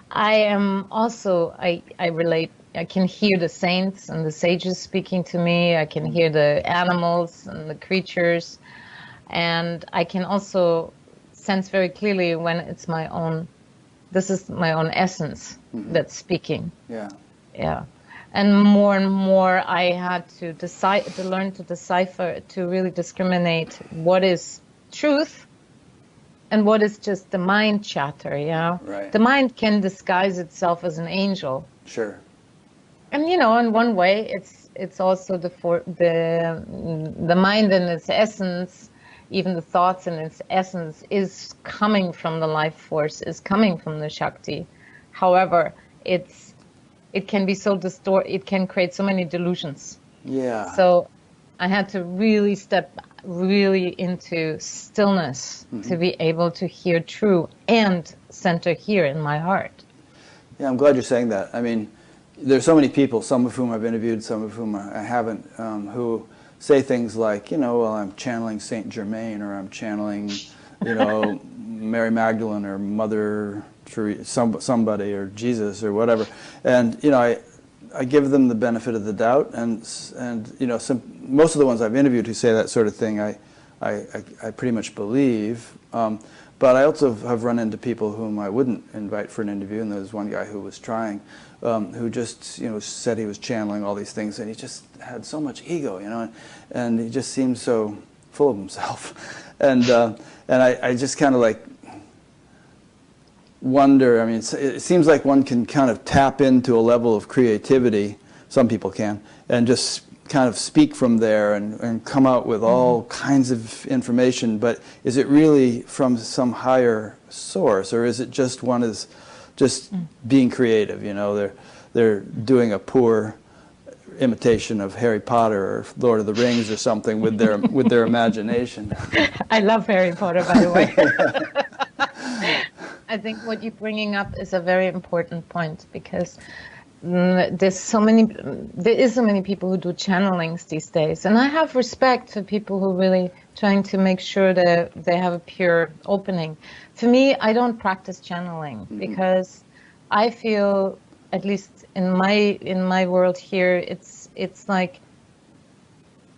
I am also, I relate, I can hear the saints and the sages speaking to me, I can hear the animals and the creatures. And I can also sense very clearly when it's my own, this is my own essence that's speaking. Yeah. Yeah. And more I had to learn to decipher, to really discriminate what is truth and what is just the mind chatter, you know? Right. The mind can disguise itself as an angel. Sure. And, you know, in one way, it's also the mind in its essence, even the thoughts in its essence, is coming from the life force, is coming from the Shakti. However, it can be so distorted, it can create so many delusions. Yeah. So I had to really step into stillness to be able to hear true and center here in my heart. Yeah, I'm glad you're saying that. I mean, there's so many people, some of whom I've interviewed, some of whom I haven't, who say things like, you know, well, I'm channeling Saint Germain, or I'm channeling, you know, Mary Magdalene, or Mother Teresa, somebody, or Jesus, or whatever. And, you know, I give them the benefit of the doubt, and you know, most of the ones I've interviewed who say that sort of thing, I pretty much believe. But I also have run into people whom I wouldn't invite for an interview, and there was one guy who was trying, who just, you know, said he was channeling all these things, and he just had so much ego, you know, and he just seemed so full of himself. And I just kind of like wonder, I mean, it seems like one can kind of tap into a level of creativity, some people can, and just kind of speak from there and come out with all kinds of information, but is it really from some higher source, or is it just one is just being creative, you know, they're doing a poor imitation of Harry Potter or Lord of the Rings or something with their imagination. I love Harry Potter, by the way. I think what you're bringing up is a very important point, because there is so many people who do channelings these days, and I have respect for people who really trying to make sure that they have a pure opening. For me, I don't practice channeling because I feel, at least in my world here, it's like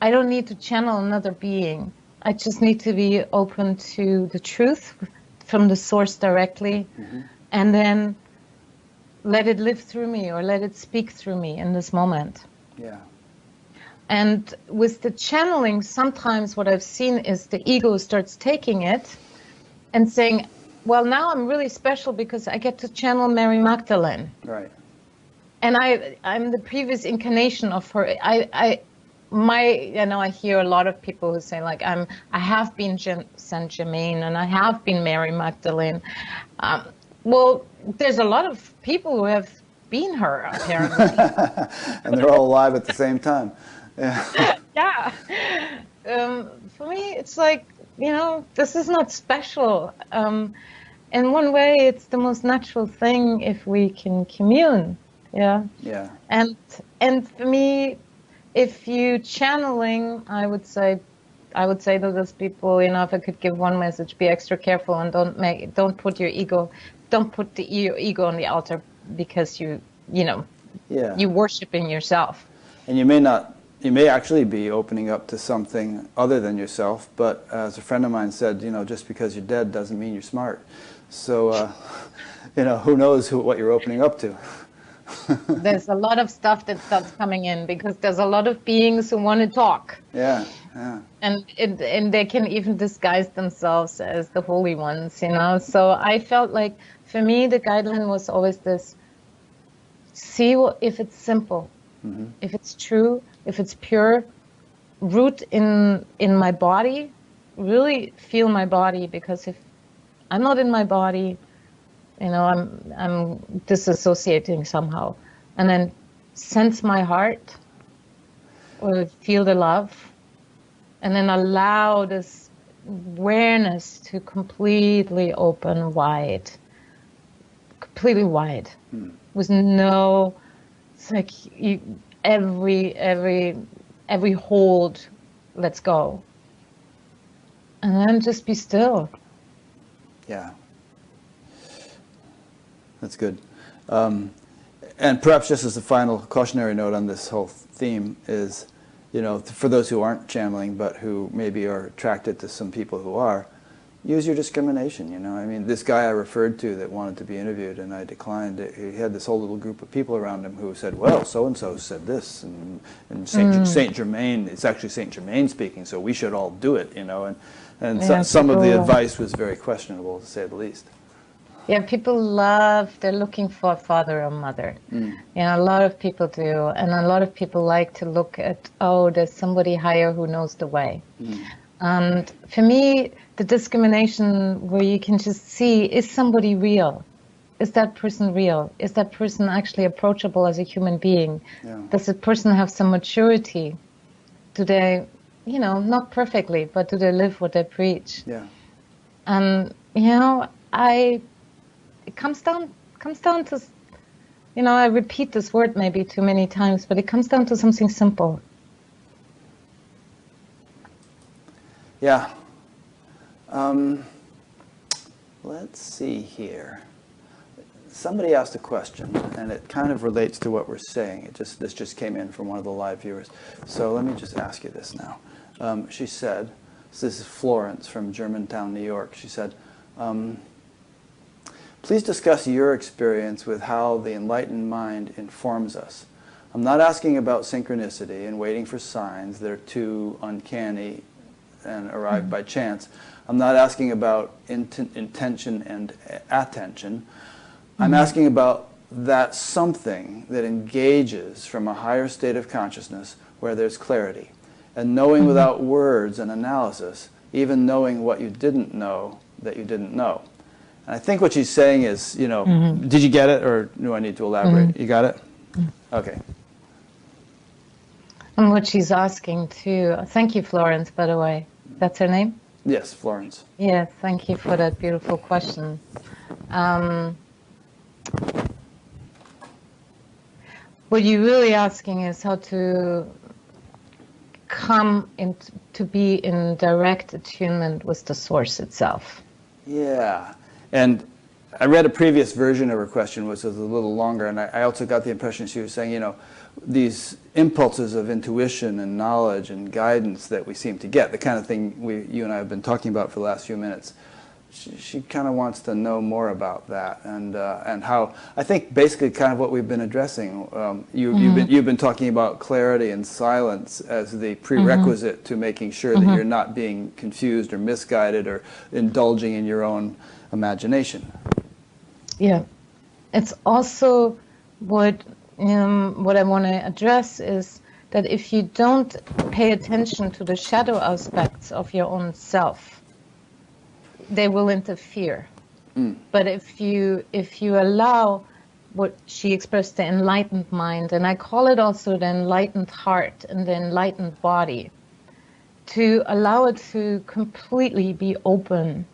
I don't need to channel another being. I just need to be open to the truth from the source directly, and then let it live through me, or let it speak through me in this moment. Yeah. And with the channeling, sometimes what I've seen is the ego starts taking it and saying, well, now I'm really special because I get to channel Mary Magdalene. Right. And I'm the previous incarnation of her. I hear a lot of people who say, like, I have been Saint Germain and I have been Mary Magdalene. Well, there's a lot of people who have been her, apparently. And they're all alive at the same time. Yeah. Yeah. For me, it's like, this is not special. In one way, it's the most natural thing if we can commune. Yeah. Yeah. And for me, if you channeling, I would say to those people, if I could give one message, be extra careful and don't put your ego on the altar, because you're worshiping yourself. And you may actually be opening up to something other than yourself, but as a friend of mine said, just because you're dead doesn't mean you're smart. So, who knows what you're opening up to. There's a lot of stuff that starts coming in, because there's a lot of beings who want to talk. Yeah. And they can even disguise themselves as the holy ones, So I felt like, for me, the guideline was always this: see if it's simple, if it's true, if it's pure, root in my body, really feel my body, because if I'm not in my body, I'm disassociating somehow. And then sense my heart, or feel the love, and then allow this awareness to completely open wide, completely wide, with no, it's like every hold, let's go. And then just be still. Yeah. That's good. And perhaps just as a final cautionary note on this whole theme is, for those who aren't channeling but who maybe are attracted to some people who are, use your discrimination, I mean, this guy I referred to that wanted to be interviewed and I declined, he had this whole little group of people around him who said, well, so-and-so said this, and Saint Germain, it's actually Saint Germain speaking, so we should all do it, and some of the advice was very questionable, to say the least. Yeah, they're looking for a father or mother. A lot of people do. And a lot of people like to look at, there's somebody higher who knows the way. And for me, the discrimination where you can just see, is somebody real? Is that person real? Is that person actually approachable as a human being? Yeah. Does that person have some maturity? Do they, not perfectly, but do they live what they preach? Yeah. And, it comes down to, I repeat this word maybe too many times, but it comes down to something simple. Yeah. Let's see here. Somebody asked a question, and it kind of relates to what we're saying. This just came in from one of the live viewers. So let me just ask you this now. She said, so this is Florence from Germantown, New York. She said, please discuss your experience with how the enlightened mind informs us. I'm not asking about synchronicity and waiting for signs that are too uncanny and arrive by chance. I'm not asking about intention and attention. I'm asking about that something that engages from a higher state of consciousness where there's clarity, and knowing without words and analysis, even knowing what you didn't know that you didn't know. And I think what she's saying is, did you get it, or do I need to elaborate? You got it? Okay. And what she's asking too, thank you, Florence, by the way. That's her name? Yes, Florence. Yes, thank you for that beautiful question. What you're really asking is how to come to be in direct attunement with the source itself. Yeah. And I read a previous version of her question, which was a little longer, and I also got the impression she was saying, these impulses of intuition and knowledge and guidance that we seem to get, the kind of thing you and I have been talking about for the last few minutes, she kind of wants to know more about that, and how, I think basically kind of what we've been addressing. You've been talking about clarity and silence as the prerequisite to making sure that you're not being confused or misguided or indulging in your own imagination. Yeah, it's also what I want to address is that if you don't pay attention to the shadow aspects of your own self, they will interfere. But if you allow what she expressed, the enlightened mind, and I call it also the enlightened heart and the enlightened body, to allow it to completely be open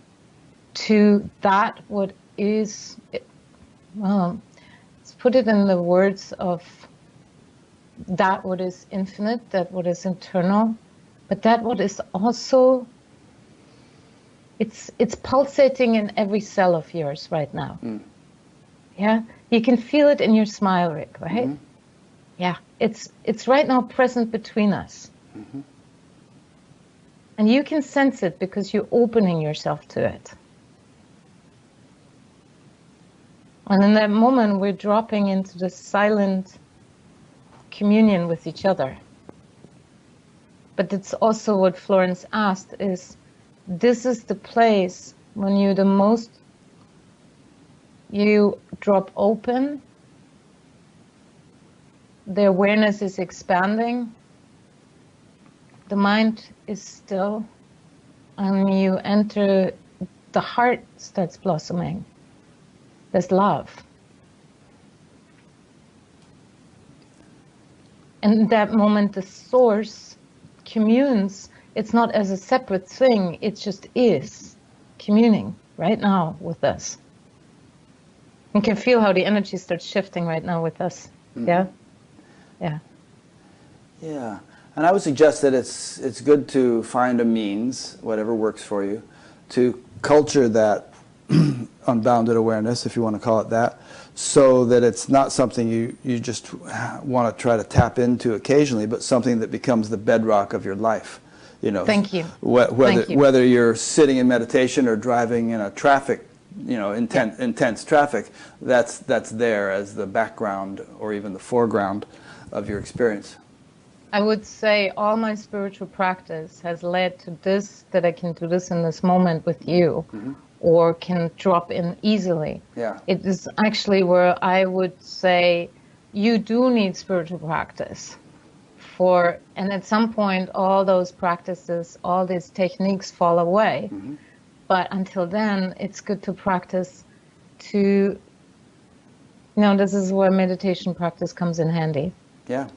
to that what is, well, let's put it in the words of that what is infinite, that what is eternal, but that what is also, it's pulsating in every cell of yours right now. Yeah, you can feel it in your smile, Rick, right? Yeah, it's right now present between us. And you can sense it because you're opening yourself to it. And in that moment, we're dropping into the silent communion with each other. But it's also what Florence asked is, this is the place when you the most, you drop open, the awareness is expanding, the mind is still, and you enter, the heart starts blossoming. There's love. And in that moment, the source communes. It's not as a separate thing, it just is communing right now with us. You can feel how the energy starts shifting right now with us. Yeah? Yeah. Yeah. And I would suggest that it's good to find a means, whatever works for you, to culture that unbounded awareness, if you want to call it that, so that it's not something you just want to try to tap into occasionally, but something that becomes the bedrock of your life. You know, Thank you. Whether you're sitting in meditation or driving in a traffic, intense traffic, that's there as the background or even the foreground of your experience. I would say all my spiritual practice has led to this, that I can do this in this moment with you, or can drop in easily. Yeah. It is actually where I would say you do need spiritual practice. And at some point, all those practices, all these techniques fall away. But until then, it's good to practice to, this is where meditation practice comes in handy. Yeah.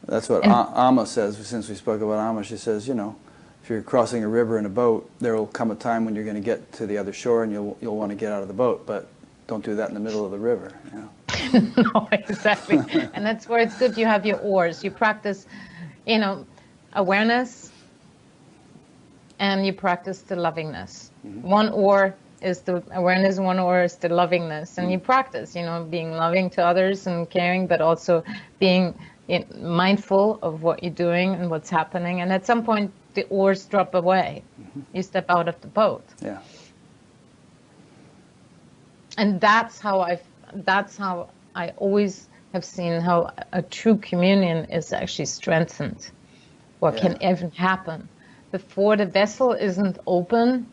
That's what Amma says. Since we spoke about Amma, she says, if you're crossing a river in a boat, there will come a time when you're going to get to the other shore and you'll want to get out of the boat, but don't do that in the middle of the river. No, exactly. And that's where it's good you have your oars. You practice, awareness, and you practice the lovingness. One oar is the awareness, one oar is the lovingness. And you practice, being loving to others and caring, but also being mindful of what you're doing and what's happening. And at some point, the oars drop away. You step out of the boat. Yeah. And that's how I always have seen how a true communion is actually strengthened. What can even happen. Before the vessel isn't open,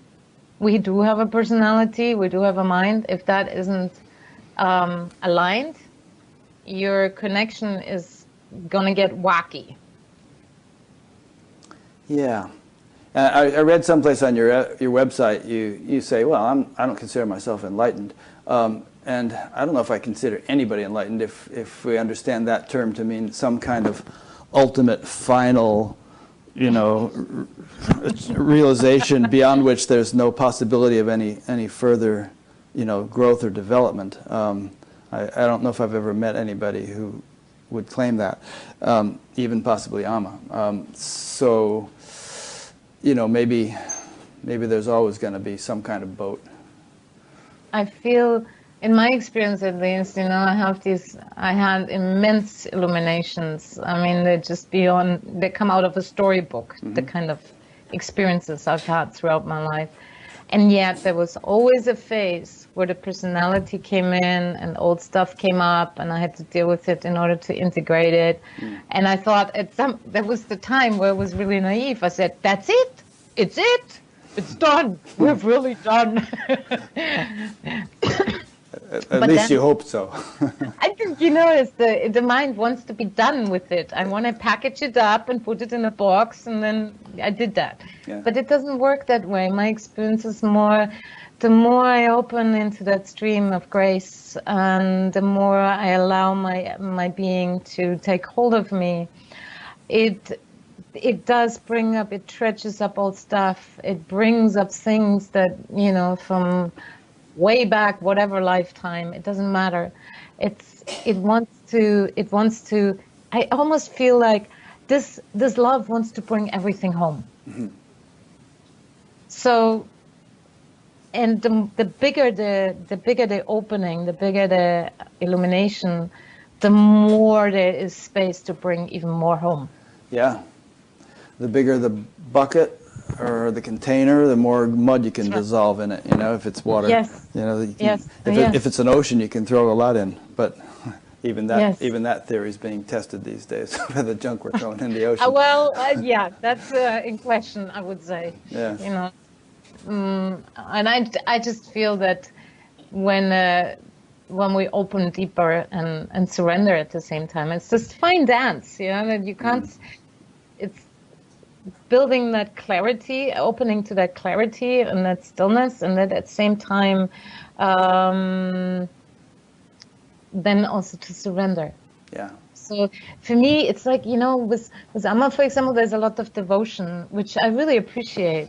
we do have a personality, we do have a mind. If that isn't aligned, your connection is going to get wacky. Yeah. I read someplace on your website, you say, well, I don't consider myself enlightened. And I don't know if I consider anybody enlightened if we understand that term to mean some kind of ultimate, final, realization beyond which there's no possibility of any further, growth or development. I don't know if I've ever met anybody who would claim that, even possibly Amma. So, maybe there's always going to be some kind of boat. I feel, in my experience at least, I had immense illuminations. I mean, they're just they come out of a storybook, the kind of experiences I've had throughout my life. And yet there was always a phase where the personality came in and old stuff came up and I had to deal with it in order to integrate it. And I thought there was the time where it was really naive. I said, that's it. It's it. It's done. We've really done. At least you hope so. I think, it's the mind wants to be done with it. I want to package it up and put it in a box, and then I did that. Yeah. But it doesn't work that way. My experience is more the more I open into that stream of grace, and the more I allow my being to take hold of me, it does bring up, it dredges up old stuff. It brings up things that, you know, from way back, whatever lifetime, it doesn't matter. It wants to, I almost feel like this love wants to bring everything home. Mm-hmm. So, and the bigger the opening, the bigger the illumination, the more there is space to bring even more home. Yeah. The bigger the bucket or the container, the more mud you can dissolve in it. You know, if it's water. Yes. You know, If it's an ocean, you can throw a lot in. But even that theory is being tested these days by the junk we're throwing in the ocean. Yeah, that's in question, I would say. Yeah. You know, and I just feel that when we open deeper and surrender at the same time, it's this fine dance. You know, that you can't. It's building that clarity, opening to that clarity and that stillness, and that at the same time, then also to surrender. Yeah. So for me, it's like, you know, with Amma, for example, there's a lot of devotion, which I really appreciate.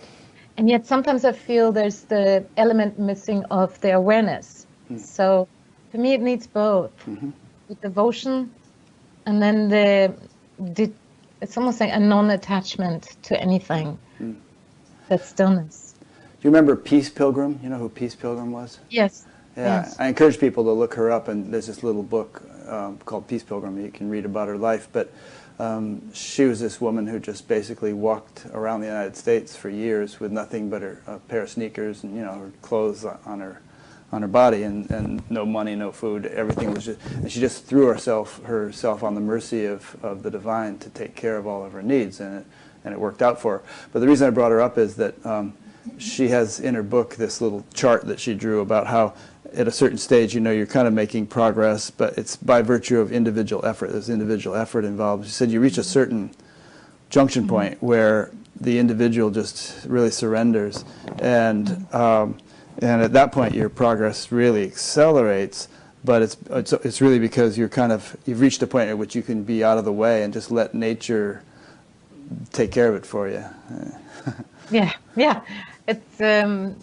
And yet sometimes I feel there's the element missing of the awareness. So for me, it needs both. The devotion and then it's almost like a non-attachment to anything. That stillness. Do you remember Peace Pilgrim? You know who Peace Pilgrim was? Yes. Yeah, yes. I encourage people to look her up, and there's this little book called Peace Pilgrim. You can read about her life, but she was this woman who just basically walked around the United States for years with nothing but her pair of sneakers and, you know, her clothes on her body, and no money, no food. Everything was just, and she just threw herself on the mercy of the divine to take care of all of her needs, and it worked out for her. But the reason I brought her up is that she has in her book this little chart that she drew about how at a certain stage, you know, you're kind of making progress, but it's by virtue of individual effort. There's individual effort involved. She said you reach a certain junction point where the individual just really surrenders, and at that point your progress really accelerates. But it's really because you've reached a point at which you can be out of the way and just let nature take care of it for you. Yeah. It's the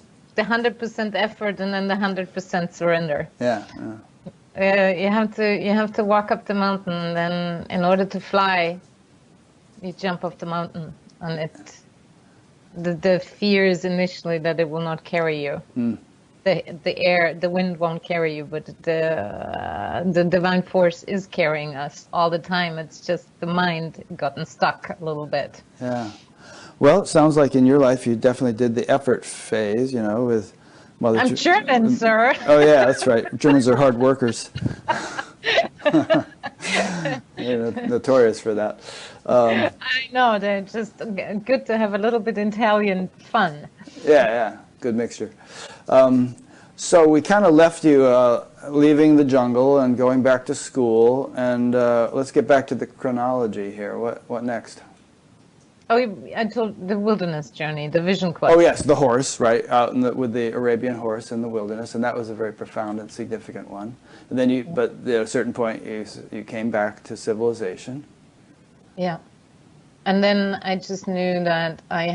100% effort and then the 100% surrender. Yeah. You have to walk up the mountain, and then in order to fly, you jump off the mountain, and the fear is initially that it will not carry you. The wind won't carry you, but the divine force is carrying us all the time. It's just the mind gotten stuck a little bit. Yeah. Well, it sounds like in your life you definitely did the effort phase, you know, with Mother. I'm German, sir. Oh yeah, that's right. Germans are hard workers. They're notorious for that. I know, they're just good to have a little bit Italian fun. Yeah, good mixture. So we kind of left you leaving the jungle and going back to school, and let's get back to the chronology here. What next? Oh, I told the wilderness journey, the vision quest. Oh yes, the horse, right, out with the Arabian horse in the wilderness, and that was a very profound and significant one. And then but at a certain point, you came back to civilization. Yeah. And then I just knew that I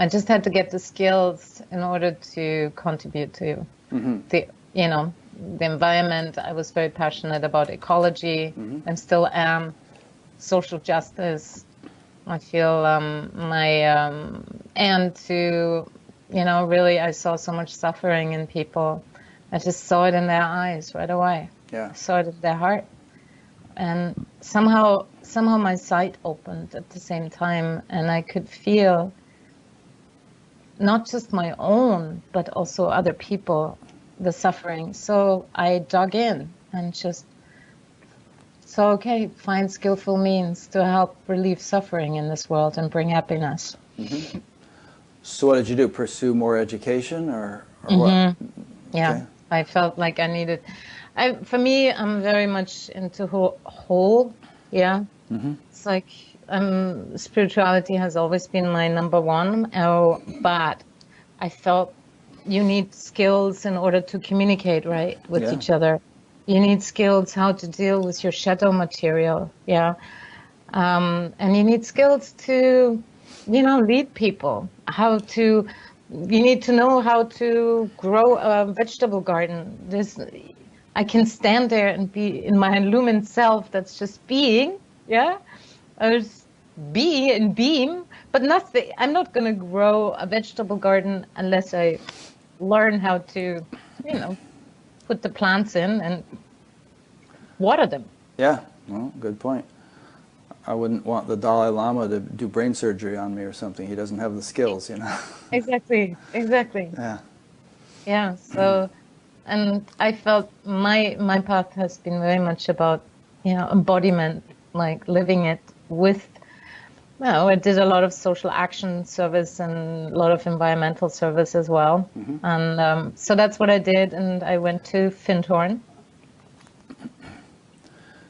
just had to get the skills in order to contribute to the environment. I was very passionate about ecology, and still am, social justice. I feel and to, really I saw so much suffering in people. I just saw it in their eyes right away. Yeah. I saw it in their heart. And somehow my sight opened at the same time, and I could feel not just my own, but also other people, the suffering. So I dug in and just find skillful means to help relieve suffering in this world and bring happiness. So what did you do? Pursue more education or what? Yeah, okay. I felt like I needed. For me, I'm very much into whole. Yeah, it's like spirituality has always been my number one. But I felt you need skills in order to communicate, right, with Yeah. each other. You need skills how to deal with your shadow material, yeah. And you need skills to, lead people. You need to know how to grow a vegetable garden. I can stand there and be in my illumined self that's just being, yeah. I just be and beam, but nothing. I'm not going to grow a vegetable garden unless I learn how to, put the plants in and water them. Yeah. Well, good point. I wouldn't want the Dalai Lama to do brain surgery on me or something. He doesn't have the skills, Exactly. Yeah. Yeah. So, and I felt my path has been very much about, embodiment, like living it with. Well, I did a lot of social action service and a lot of environmental service as well. And so that's what I did. And I went to Findhorn.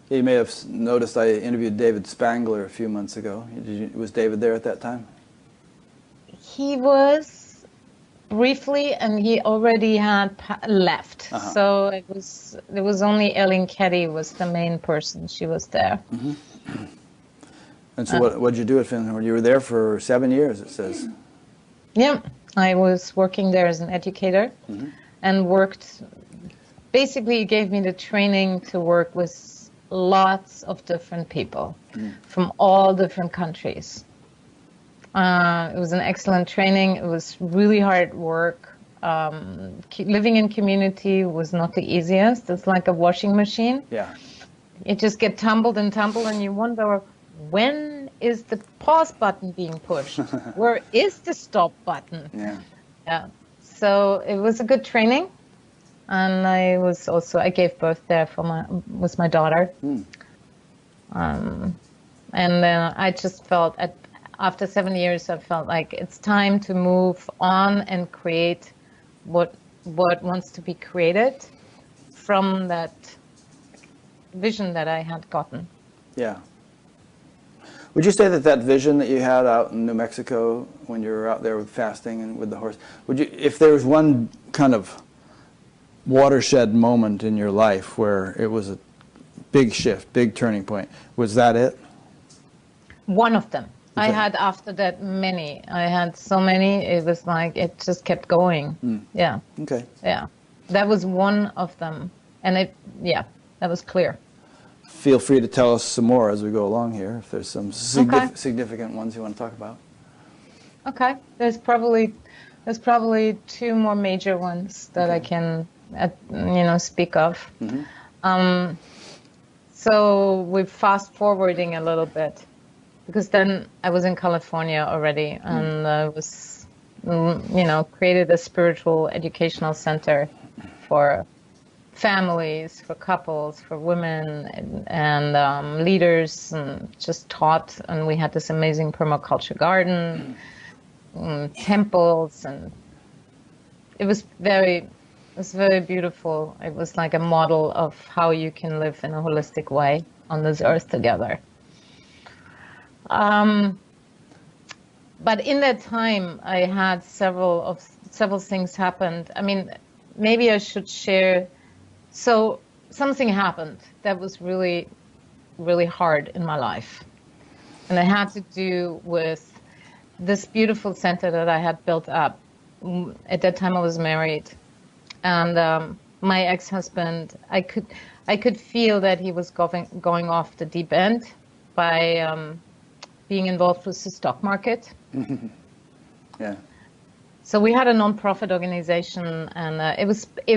You may have noticed I interviewed David Spangler a few months ago. Was David there at that time? He was briefly, and he already had left. So it was only Ellen Keddy was the main person. She was there. And so what did you do at Findhorn? You were there for 7 years, it says. Yeah, I was working there as an educator and worked, basically it gave me the training to work with lots of different people from all different countries. It was an excellent training. It was really hard work. Living in community was not the easiest. It's like a washing machine. Yeah. You just get tumbled and you wonder, when is the pause button being pushed? Where is the stop button? Yeah. So it was a good training. And I gave birth there with my daughter. And then I just felt after 7 years, I felt like it's time to move on and create what wants to be created from that vision that I had gotten. Yeah. Would you say that vision that you had out in New Mexico when you were out there with fasting and with the horse, if there was one kind of watershed moment in your life where it was a big shift, big turning point, was that it? One of them. I had after that many. I had so many. It was like it just kept going. Yeah. Okay. Yeah. That was one of them. And that was clear. Feel free to tell us some more as we go along here, if there's some significant ones you want to talk about. Okay. There's probably 2 more major ones that I can, speak of. So we're fast forwarding a little bit, because then I was in California already, and I was, created a spiritual educational center for families, for couples, for women, and leaders, and just taught. And we had this amazing permaculture garden, temples, and it was very beautiful. It was like a model of how you can live in a holistic way on this earth together. But in that time, I had several things happened. I mean, maybe I should share. So something happened that was really, really hard in my life. And it had to do with this beautiful center that I had built up. At that time I was married. And my ex-husband, I could feel that he was going off the deep end by being involved with the stock market. Yeah. So we had a non-profit organization, and it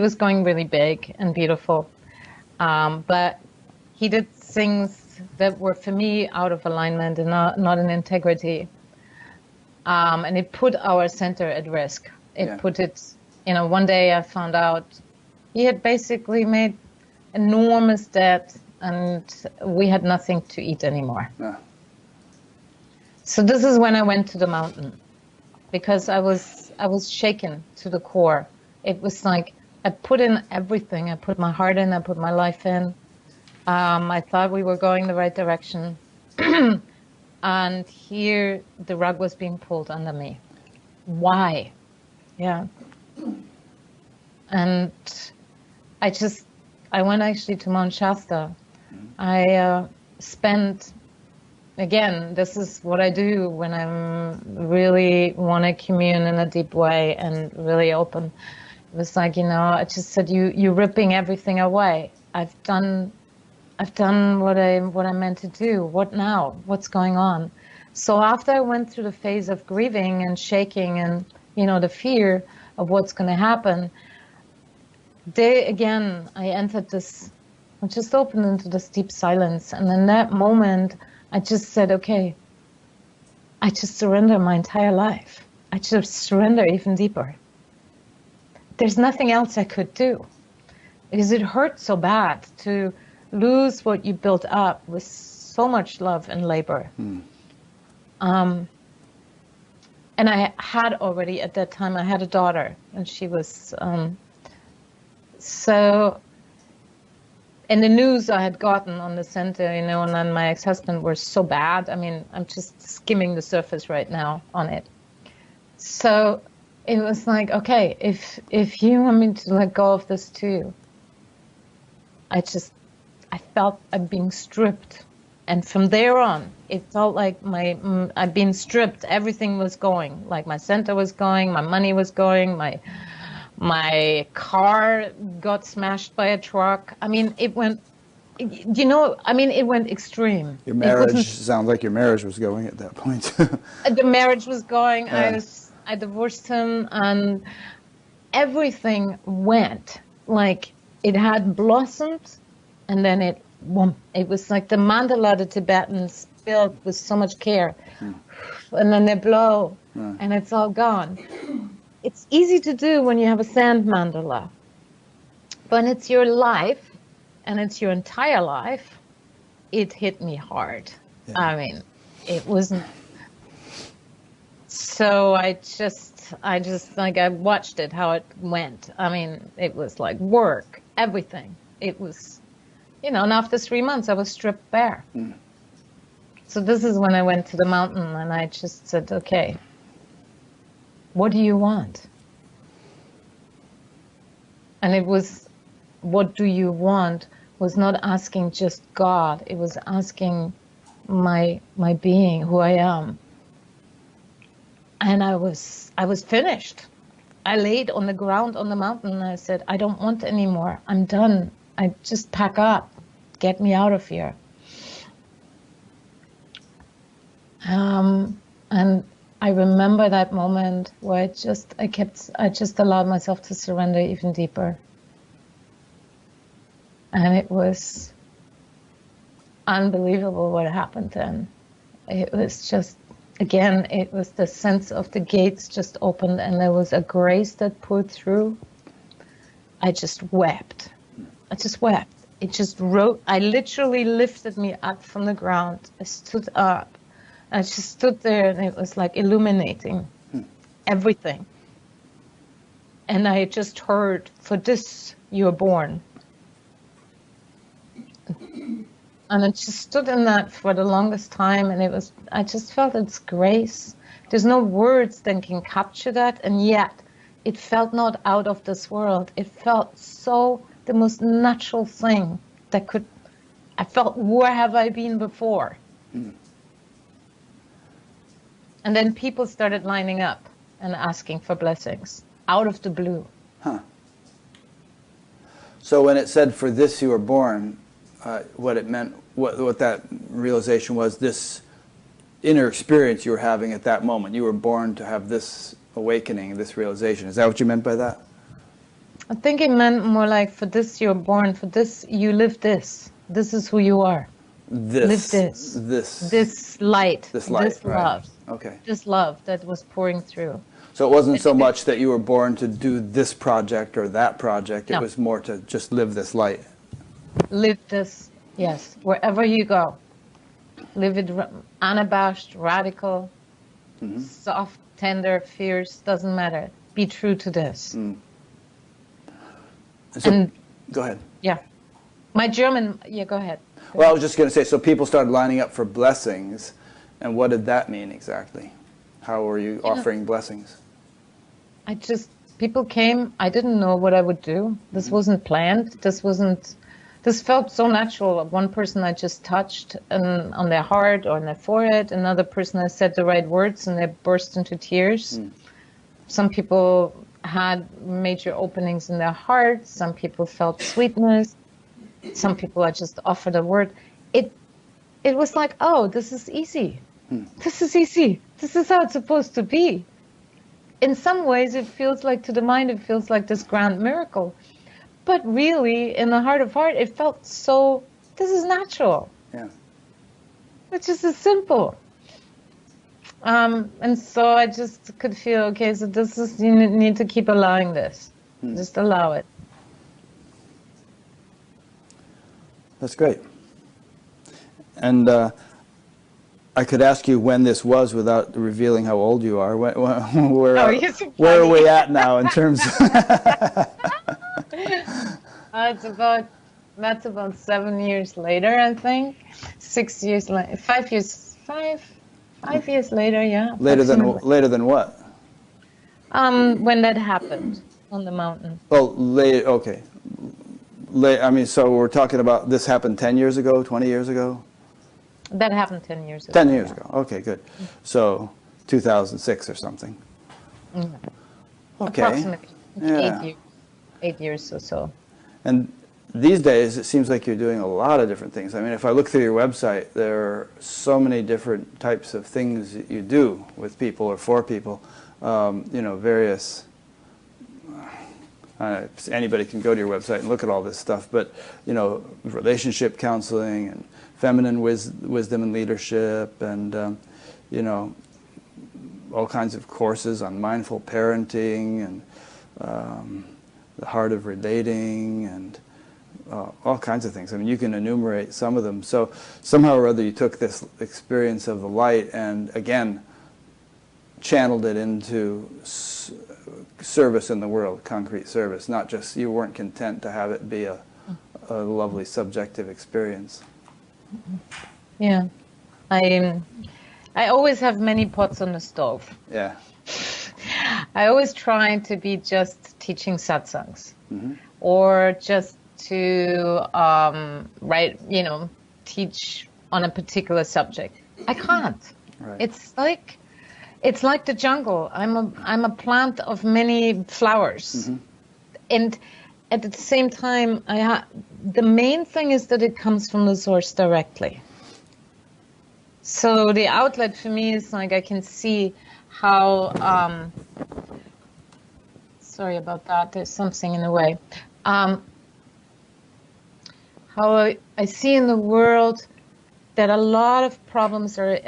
was going really big and beautiful. But he did things that were, for me, out of alignment and not in integrity. And it put our center at risk. It put it, one day I found out he had basically made enormous debt, and we had nothing to eat anymore. Yeah. So this is when I went to the mountain, because I was shaken to the core. It was like I put in everything. I put my heart in. I put my life in. I thought we were going the right direction. And here the rug was being pulled under me. Why? Yeah. And I went actually to Mount Shasta. I spent, again, this is what I do when I really want to commune in a deep way and really open. It was like, I just said, you're ripping everything away. I've done what I meant to do. What now? What's going on? So after I went through the phase of grieving and shaking and, the fear of what's going to happen, I entered this, I just opened into this deep silence. And in that moment, I just said, okay, I just surrender my entire life. I just surrender even deeper. There's nothing else I could do, because it hurt so bad to lose what you built up with so much love and labor. And I had already, at that time, I had a daughter, and she was, and the news I had gotten on the center, and then my ex-husband were so bad. I mean, I'm just skimming the surface right now on it. So it was like, okay, if you want me to let go of this too, I felt I'm being stripped. And from there on, it felt like I'd been stripped. Everything was going. Like my center was going, my money was going, my car got smashed by a truck. I mean, it went, it went extreme. Your marriage sounds like your marriage was going at that point. The marriage was going. Yeah. I divorced him, and everything went like it had blossomed, and then it was like the mandala the Tibetans built with so much care, and then they blow, and it's all gone. It's easy to do when you have a sand mandala. When it's your life, and it's your entire life, it hit me hard. Yeah. I mean, it wasn't. So I watched it, how it went. I mean, it was like work, everything. It was, and after 3 months, I was stripped bare. So this is when I went to the mountain, and I just said, okay, what do you want? And it was, what do you want, was not asking just God. It was asking my being, who I am. And I was finished. I laid on the ground on the mountain, and I said, I don't want any more. I'm done. I just pack up. Get me out of here. And I remember that moment where I just allowed myself to surrender even deeper. And it was unbelievable what happened then. It was just, again, it was the sense of the gates just opened, and there was a grace that poured through. I just wept. It just I literally lifted me up from the ground. I stood up. I just stood there, and it was like illuminating everything. And I just heard, for this you were born. And I just stood in that for the longest time, and I just felt its grace. There's no words that can capture that, and yet it felt not out of this world. It felt so the most natural thing I felt, where have I been before? And then people started lining up and asking for blessings out of the blue. So when it said, for this you were born, what it meant, what that realization was, this inner experience you were having at that moment. You were born to have this awakening, this realization. Is that what you meant by that? I think it meant more like, for this you're born, for this you live this. This is who you are. Live this. This light. This love. Right. Okay. This love that was pouring through. So it wasn't so much that you were born to do this project or that project. It No. was more to just live this light. Live this, yes, wherever you go. Live it unabashed, radical, soft, tender, fierce, doesn't matter. Be true to this. So, go ahead. Yeah. My German, go ahead. Well, I was just going to say, so people started lining up for blessings, and what did that mean exactly? How were you offering blessings? I just People came. I didn't know what I would do. This wasn't planned. This felt so natural. One person I just touched on their heart or on their forehead. Another person I said the right words and they burst into tears. Some people had major openings in their heart. Some people felt sweetness. Some people I just offered a word. It was like, oh, this is easy. This is easy. This is how it's supposed to be. In some ways, it feels like, to the mind, it feels like this grand miracle. But really, in the heart of heart, it felt so, this is natural. Yeah. It's just as simple. And so I just could feel, okay, so this is, you need to keep allowing this. Just allow it. That's great. And I could ask you when this was without revealing how old you are. Where are we at now in terms of... That's about 7 years later, I think. 6 years later, 5 years later, yeah. Later than what? When that happened on the mountain. Oh, late. Okay. I mean, so we're talking about this happened 10 years ago, 20 years ago? That happened 10 years ago. 10 years ago. Okay, good. So 2006 or something. Okay. Approximately. Yeah. 8 years or so. And these days, it seems like you're doing a lot of different things. I mean, if I look through your website, there are so many different types of things that you do with people or for people. You know, various... anybody can go to your website and look at all this stuff, but, you know, relationship counseling and feminine wisdom and leadership and, you know, all kinds of courses on mindful parenting and the heart of relating and all kinds of things. I mean, you can enumerate some of them. So somehow or other you took this experience of the light and, again, channeled it into service in the world, concrete service, not just, you weren't content to have it be a lovely subjective experience. Yeah. I always have many pots on the stove. Yeah. I always try to be just teaching satsangs or just to teach on a particular subject. I can't. Right. It's like the jungle. I'm a plant of many flowers, and at the same time, the main thing is that it comes from the source directly. So the outlet for me is like I can see how. Sorry about that. There's something in the way. How I see in the world that a lot of problems are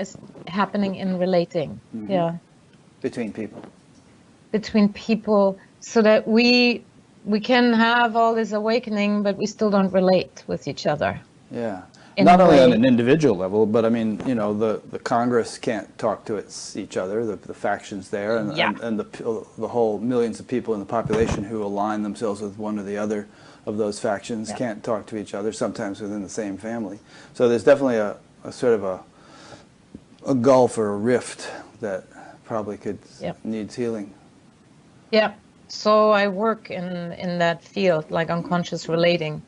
happening in relating. Yeah. Between people. Between people, so that we can have all this awakening, but we still don't relate with each other. Yeah. Not only on an individual level, but I mean, you know, the Congress can't talk to each other, the factions there, and the whole millions of people in the population who align themselves with one or the other of those factions can't talk to each other, sometimes within the same family. So there's definitely a sort of a gulf or a rift that probably needs healing. Yeah. So I work in that field, like unconscious relating,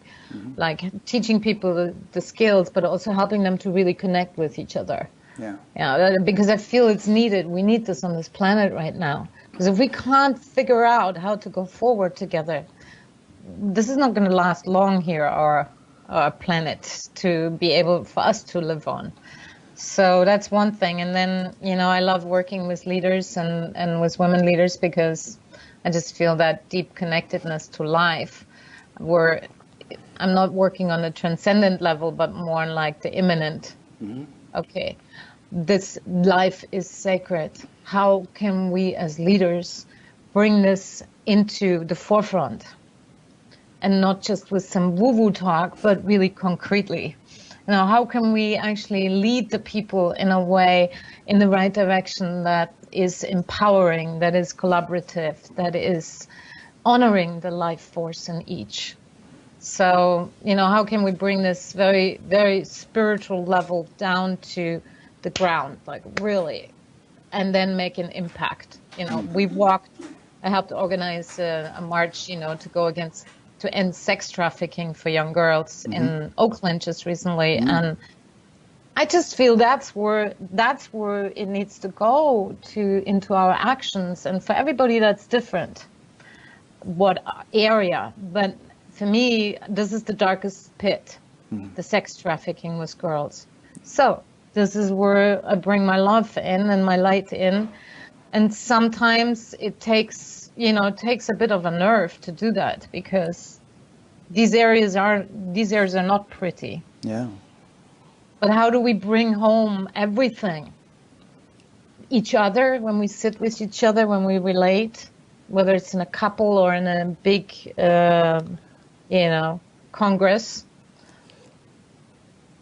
like teaching people the skills, but also helping them to really connect with each other. Yeah. Because I feel it's needed. We need this on this planet right now. Because if we can't figure out how to go forward together, this is not going to last long here, our planet, to be able for us to live on. So that's one thing. And then, you know, I love working with leaders and with women leaders because I just feel that deep connectedness to life, where I'm not working on the transcendent level, but more on like the immanent. Okay, this life is sacred. How can we as leaders bring this into the forefront? And not just with some woo-woo talk, but really concretely. Now, how can we actually lead the people in a way, in the right direction that is empowering, that is collaborative, that is honoring the life force in each? So, you know, how can we bring this very, very spiritual level down to the ground, like really, and then make an impact? You know, we've walked I helped organize a march, to go to end sex trafficking for young girls in Oakland just recently. And I just feel that's where it needs to go into our actions. And for everybody, that's different. What area? But for me, this is the darkest pit, the sex trafficking with girls. So this is where I bring my love in and my light in. And sometimes it takes a bit of a nerve to do that, because these areas are not pretty. Yeah. But how do we bring home everything? Each other, when we sit with each other, when we relate, whether it's in a couple or in a big, congress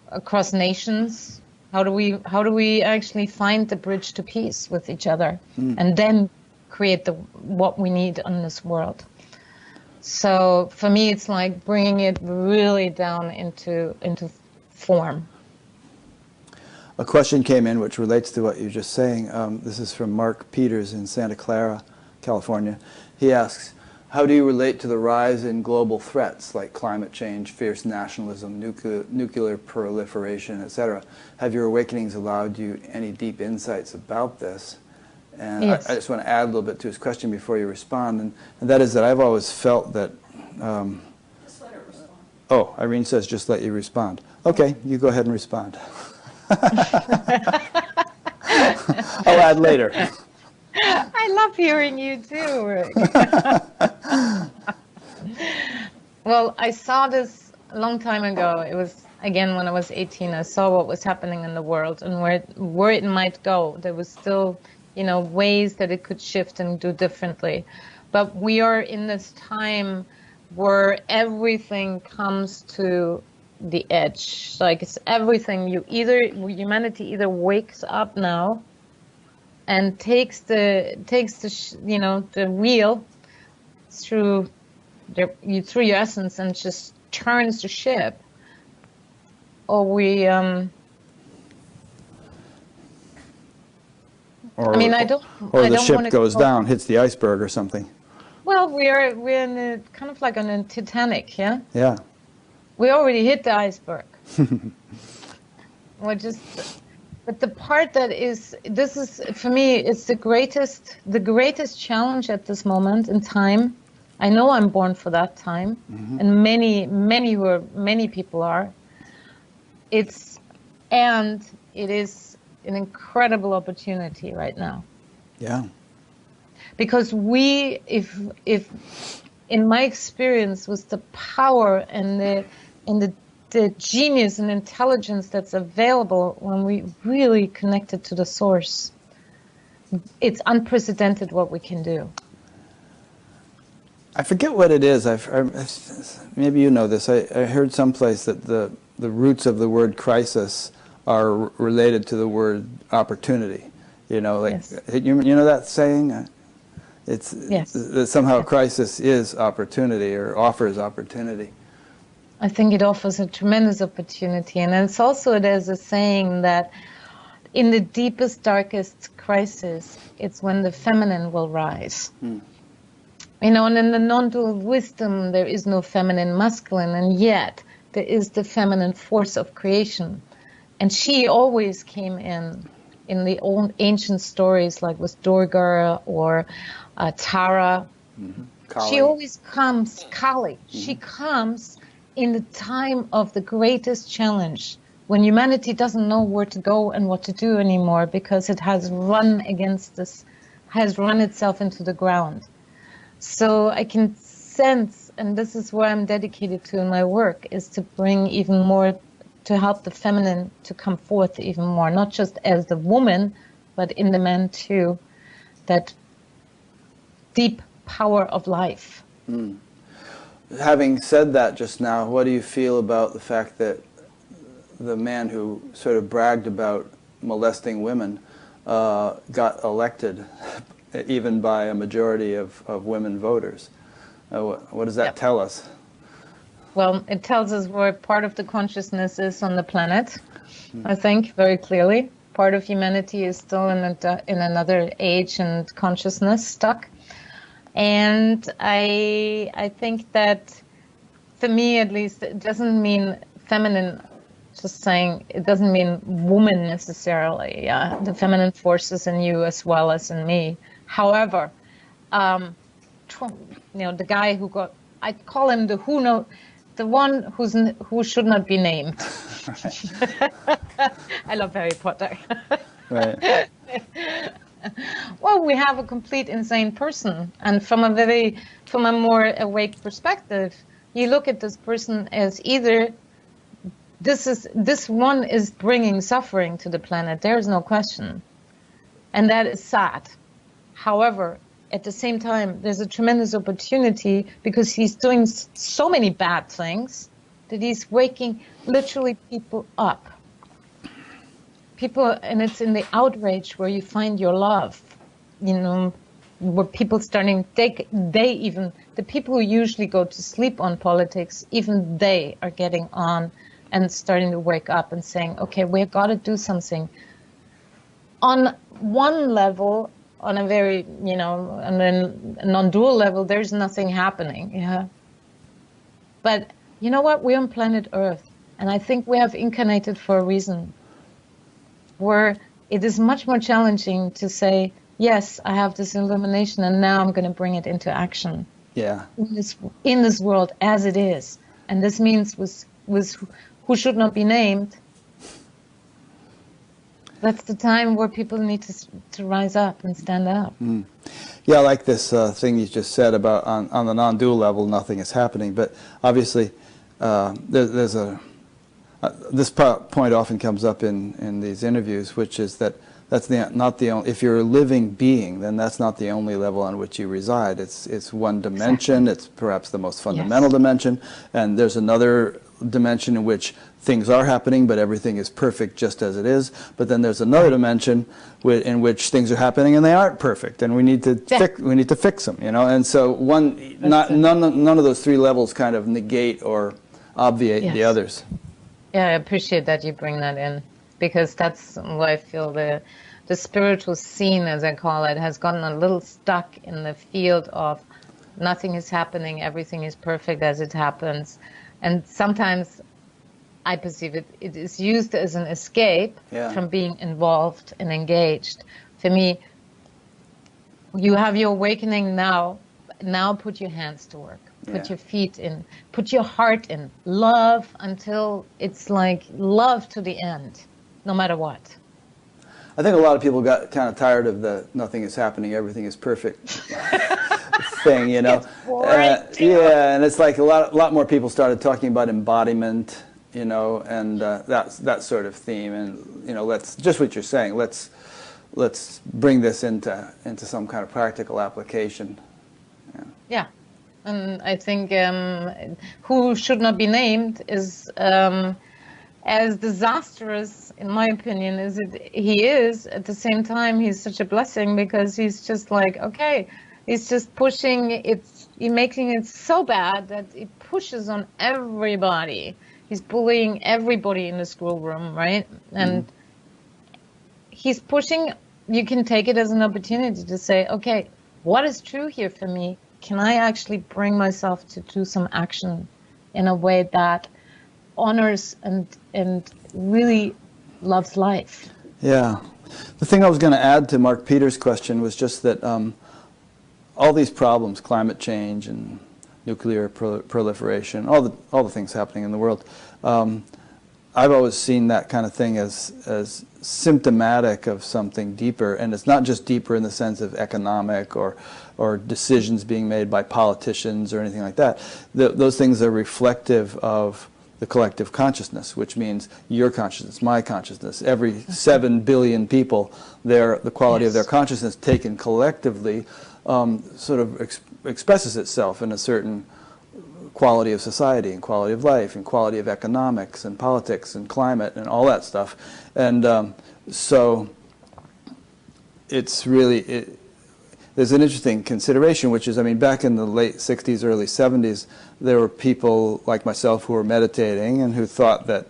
across nations. How do we actually find the bridge to peace with each other, and then create what we need in this world? So for me, it's like bringing it really down into form. A question came in which relates to what you're just saying. This is from Mark Peters in Santa Clara, California. He asks, how do you relate to the rise in global threats like climate change, fierce nationalism, nuclear proliferation, etc.? Have your awakenings allowed you any deep insights about this? And yes. I just want to add a little bit to his question before you respond, and that is that I've always felt that... Just let her respond. Oh, Irene says just let you respond. Okay, you go ahead and respond. I'll add later. I love hearing you too, Rick. Well, I saw this a long time ago. It was, again, when I was 18. I saw what was happening in the world and where it might go. There was still, ways that it could shift and do differently. But we are in this time where everything comes to the edge. Like, it's everything. Humanity either wakes up now and takes the wheel through your essence and just turns the ship, or we or the ship goes down, hits the iceberg or something. Well, we're in a kind of like on a Titanic, yeah. Yeah. We already hit the iceberg. But the part this is, for me, it's the greatest challenge at this moment in time. I know I'm born for that time, and many people are. It is an incredible opportunity right now. Yeah. Because if in my experience, with the power and the genius and intelligence that's available when we really connected to the source, it's unprecedented what we can do. I forget what it is. Maybe you know this. I heard someplace that the roots of the word crisis are related to the word opportunity. Yes. You know that saying? Yes. That somehow crisis is opportunity or offers opportunity. I think it offers a tremendous opportunity. And it's also, there's a saying that in the deepest, darkest crisis, it's when the feminine will rise. And in the non-dual wisdom, there is no feminine, masculine, and yet there is the feminine force of creation. And she always came in the old ancient stories, like with Durga or Tara. Kali. She always comes, Kali. She comes in the time of the greatest challenge, when humanity doesn't know where to go and what to do anymore, because it has run itself into the ground. So I can sense, and this is where I'm dedicated to in my work, is to bring even more, to help the feminine to come forth even more, not just as the woman, but in the man too, that deep power of life. Having said that just now, what do you feel about the fact that the man who sort of bragged about molesting women got elected even by a majority of women voters? What does that tell us? Well, it tells us where part of the consciousness is on the planet, I think, very clearly. Part of humanity is still in another age and consciousness stuck. And I think that, for me at least, it doesn't mean feminine, just saying, it doesn't mean woman necessarily. Yeah, the feminine forces in you as well as in me. However, the guy who got, I call him the the one who should not be named. I love Harry Potter. Right. Well, we have a complete insane person, and from a more awake perspective, you look at this person as either this one is bringing suffering to the planet. There is no question, and that is sad. However, at the same time, there's a tremendous opportunity because he's doing so many bad things that he's waking literally people up. People, and it's in the outrage where you find your love, where people starting, they even, the people who usually go to sleep on politics, even they are getting on and starting to wake up and saying, okay, we've got to do something. On one level, on a very, on a non-dual level, there's nothing happening, yeah. But you know what? We're on planet Earth, and I think we have incarnated for a reason, where it is much more challenging to say, yes, I have this illumination, and now I'm going to bring it into action. Yeah. In this world as it is, and this means with who should not be named. That's the time where people need to rise up and stand up. Mm. Yeah, I like this thing you just said about on the non-dual level, nothing is happening. But obviously, there's a this point often comes up in these interviews, which is that that's not the only. If you're a living being, then that's not the only level on which you reside. It's one dimension. Exactly. It's perhaps the most fundamental dimension, and there's another dimension in which things are happening, but everything is perfect just as it is. But then there's another dimension in which things are happening and they aren't perfect, and we need to fix them. And so none of those three levels kind of negate or obviate the others. Yeah, I appreciate that you bring that in, because that's what I feel the spiritual scene, as I call it, has gotten a little stuck in the field of nothing is happening, everything is perfect as it happens. And sometimes I perceive it is used as an escape from being involved and engaged. For me, you have your awakening now. Now put your hands to work. Put your feet in. Put your heart in. Love until it's like love to the end, no matter what. I think a lot of people got kind of tired of the nothing is happening, everything is perfect thing, It's and it's like a lot more people started talking about embodiment, and that sort of theme, and let's just what you're saying. Let's bring this into some kind of practical application. Yeah, and I think who should not be named is as disastrous, in my opinion, as he is. At the same time, he's such a blessing, because he's just like, okay, he's just pushing it. He's making it so bad that it pushes on everybody. He's bullying everybody in the schoolroom, right? And he's pushing. You can take it as an opportunity to say, okay, what is true here for me? Can I actually bring myself to do some action in a way that honors and really loves life? Yeah. The thing I was going to add to Mark Peters' question was just that all these problems, climate change and nuclear proliferation, all the things happening in the world, I've always seen that kind of thing as symptomatic of something deeper, and it's not just deeper in the sense of economic or decisions being made by politicians or anything like that. Those things are reflective of the collective consciousness, which means your consciousness, my consciousness, every 7 billion people, the quality of their consciousness taken collectively sort of expresses itself in a certain quality of society and quality of life and quality of economics and politics and climate and all that stuff. And so it's really, there's an interesting consideration, which is, I mean, back in the late 60s, early 70s, there were people like myself who were meditating and who thought that,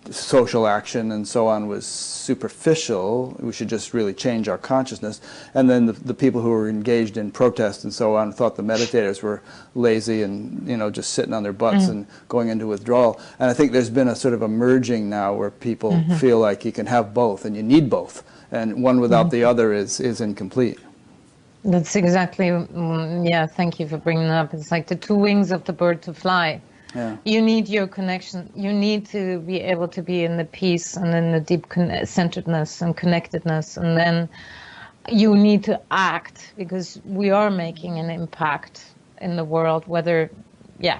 social action and so on was superficial. We should just really change our consciousness. And then the people who were engaged in protest and so on thought the meditators were lazy and, you know, just sitting on their butts and going into withdrawal. And I think there's been a sort of a merging now where people feel like you can have both and you need both. And one without the other is incomplete. That's exactly, yeah, thank you for bringing that up. It's like the two wings of the bird to fly. Yeah. You need your connection. You need to be able to be in the peace and in the deep centeredness and connectedness. And then you need to act, because we are making an impact in the world, whether, yeah.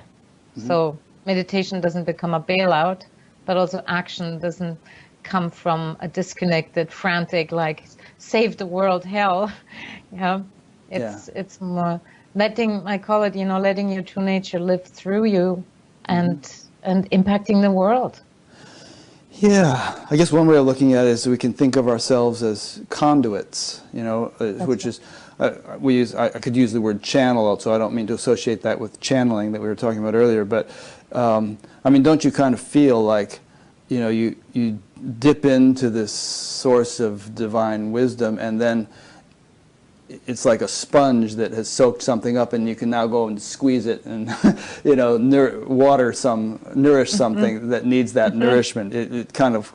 So meditation doesn't become a bailout, but also action doesn't come from a disconnected, frantic, like, save the world hell. Yeah. It's more letting, I call it, you know, letting your true nature live through you and impacting the world. Yeah, I guess one way of looking at it is we can think of ourselves as conduits, you know, which is, I could use the word channel, so I don't mean to associate that with channeling that we were talking about earlier, but I mean, don't you kind of feel like, you know, you dip into this source of divine wisdom, and then it's like a sponge that has soaked something up, and you can now go and squeeze it and, you know, nourish something that needs that nourishment. It kind of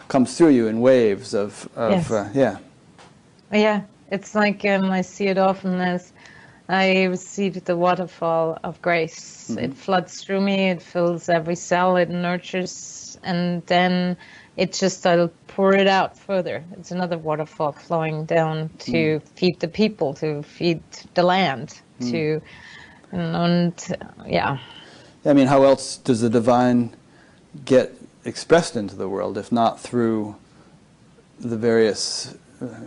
comes through you in waves of yeah. Yeah, it's like I see it often as I receive the waterfall of grace. It floods through me, it fills every cell, it nurtures, and then I'll pour it out further. It's another waterfall flowing down to feed the people, to feed the land, to, and yeah. I mean, how else does the divine get expressed into the world if not through the various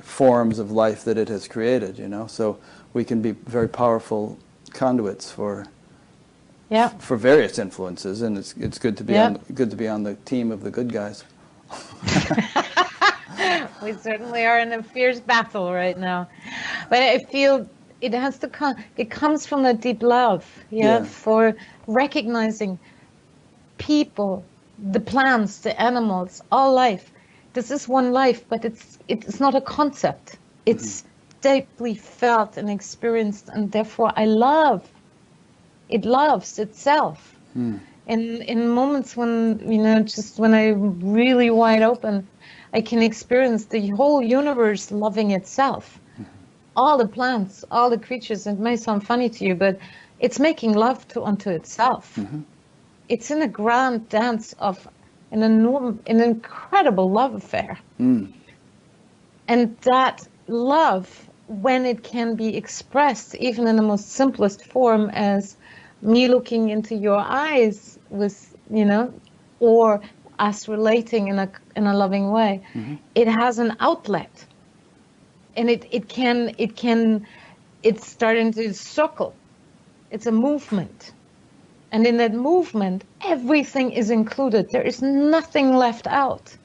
forms of life that it has created, you know? So we can be very powerful conduits for various influences, and it's good to be on the team of the good guys. We certainly are in a fierce battle right now, but I feel it has to come. It comes from a deep love, for recognizing people, the plants, the animals, all life. This is one life, but it's not a concept. It's deeply felt and experienced, and therefore it loves itself. In moments when, you know, just when I'm really wide open, I can experience the whole universe loving itself. All the plants, all the creatures. It may sound funny to you, but it's making love unto itself. It's in a grand dance of an incredible love affair. And that love, when it can be expressed, even in the most simplest form, as me looking into your eyes with, you know, or us relating in a loving way, it has an outlet, and it's starting to circle. It's a movement, and in that movement, everything is included. There is nothing left out.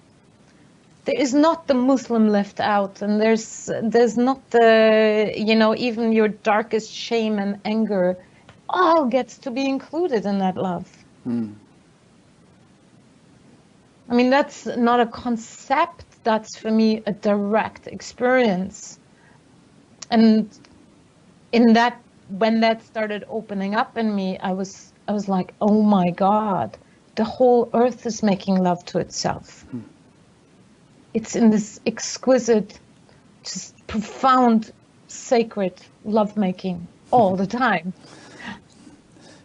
There is not the Muslim left out, and there's not the, you know, even your darkest shame and anger all gets to be included in that love. I mean, that's not a concept. That's, for me, a direct experience. And in that, when that started opening up in me, I was like, oh my God, the whole earth is making love to itself. It's in this exquisite, just profound, sacred lovemaking all the time.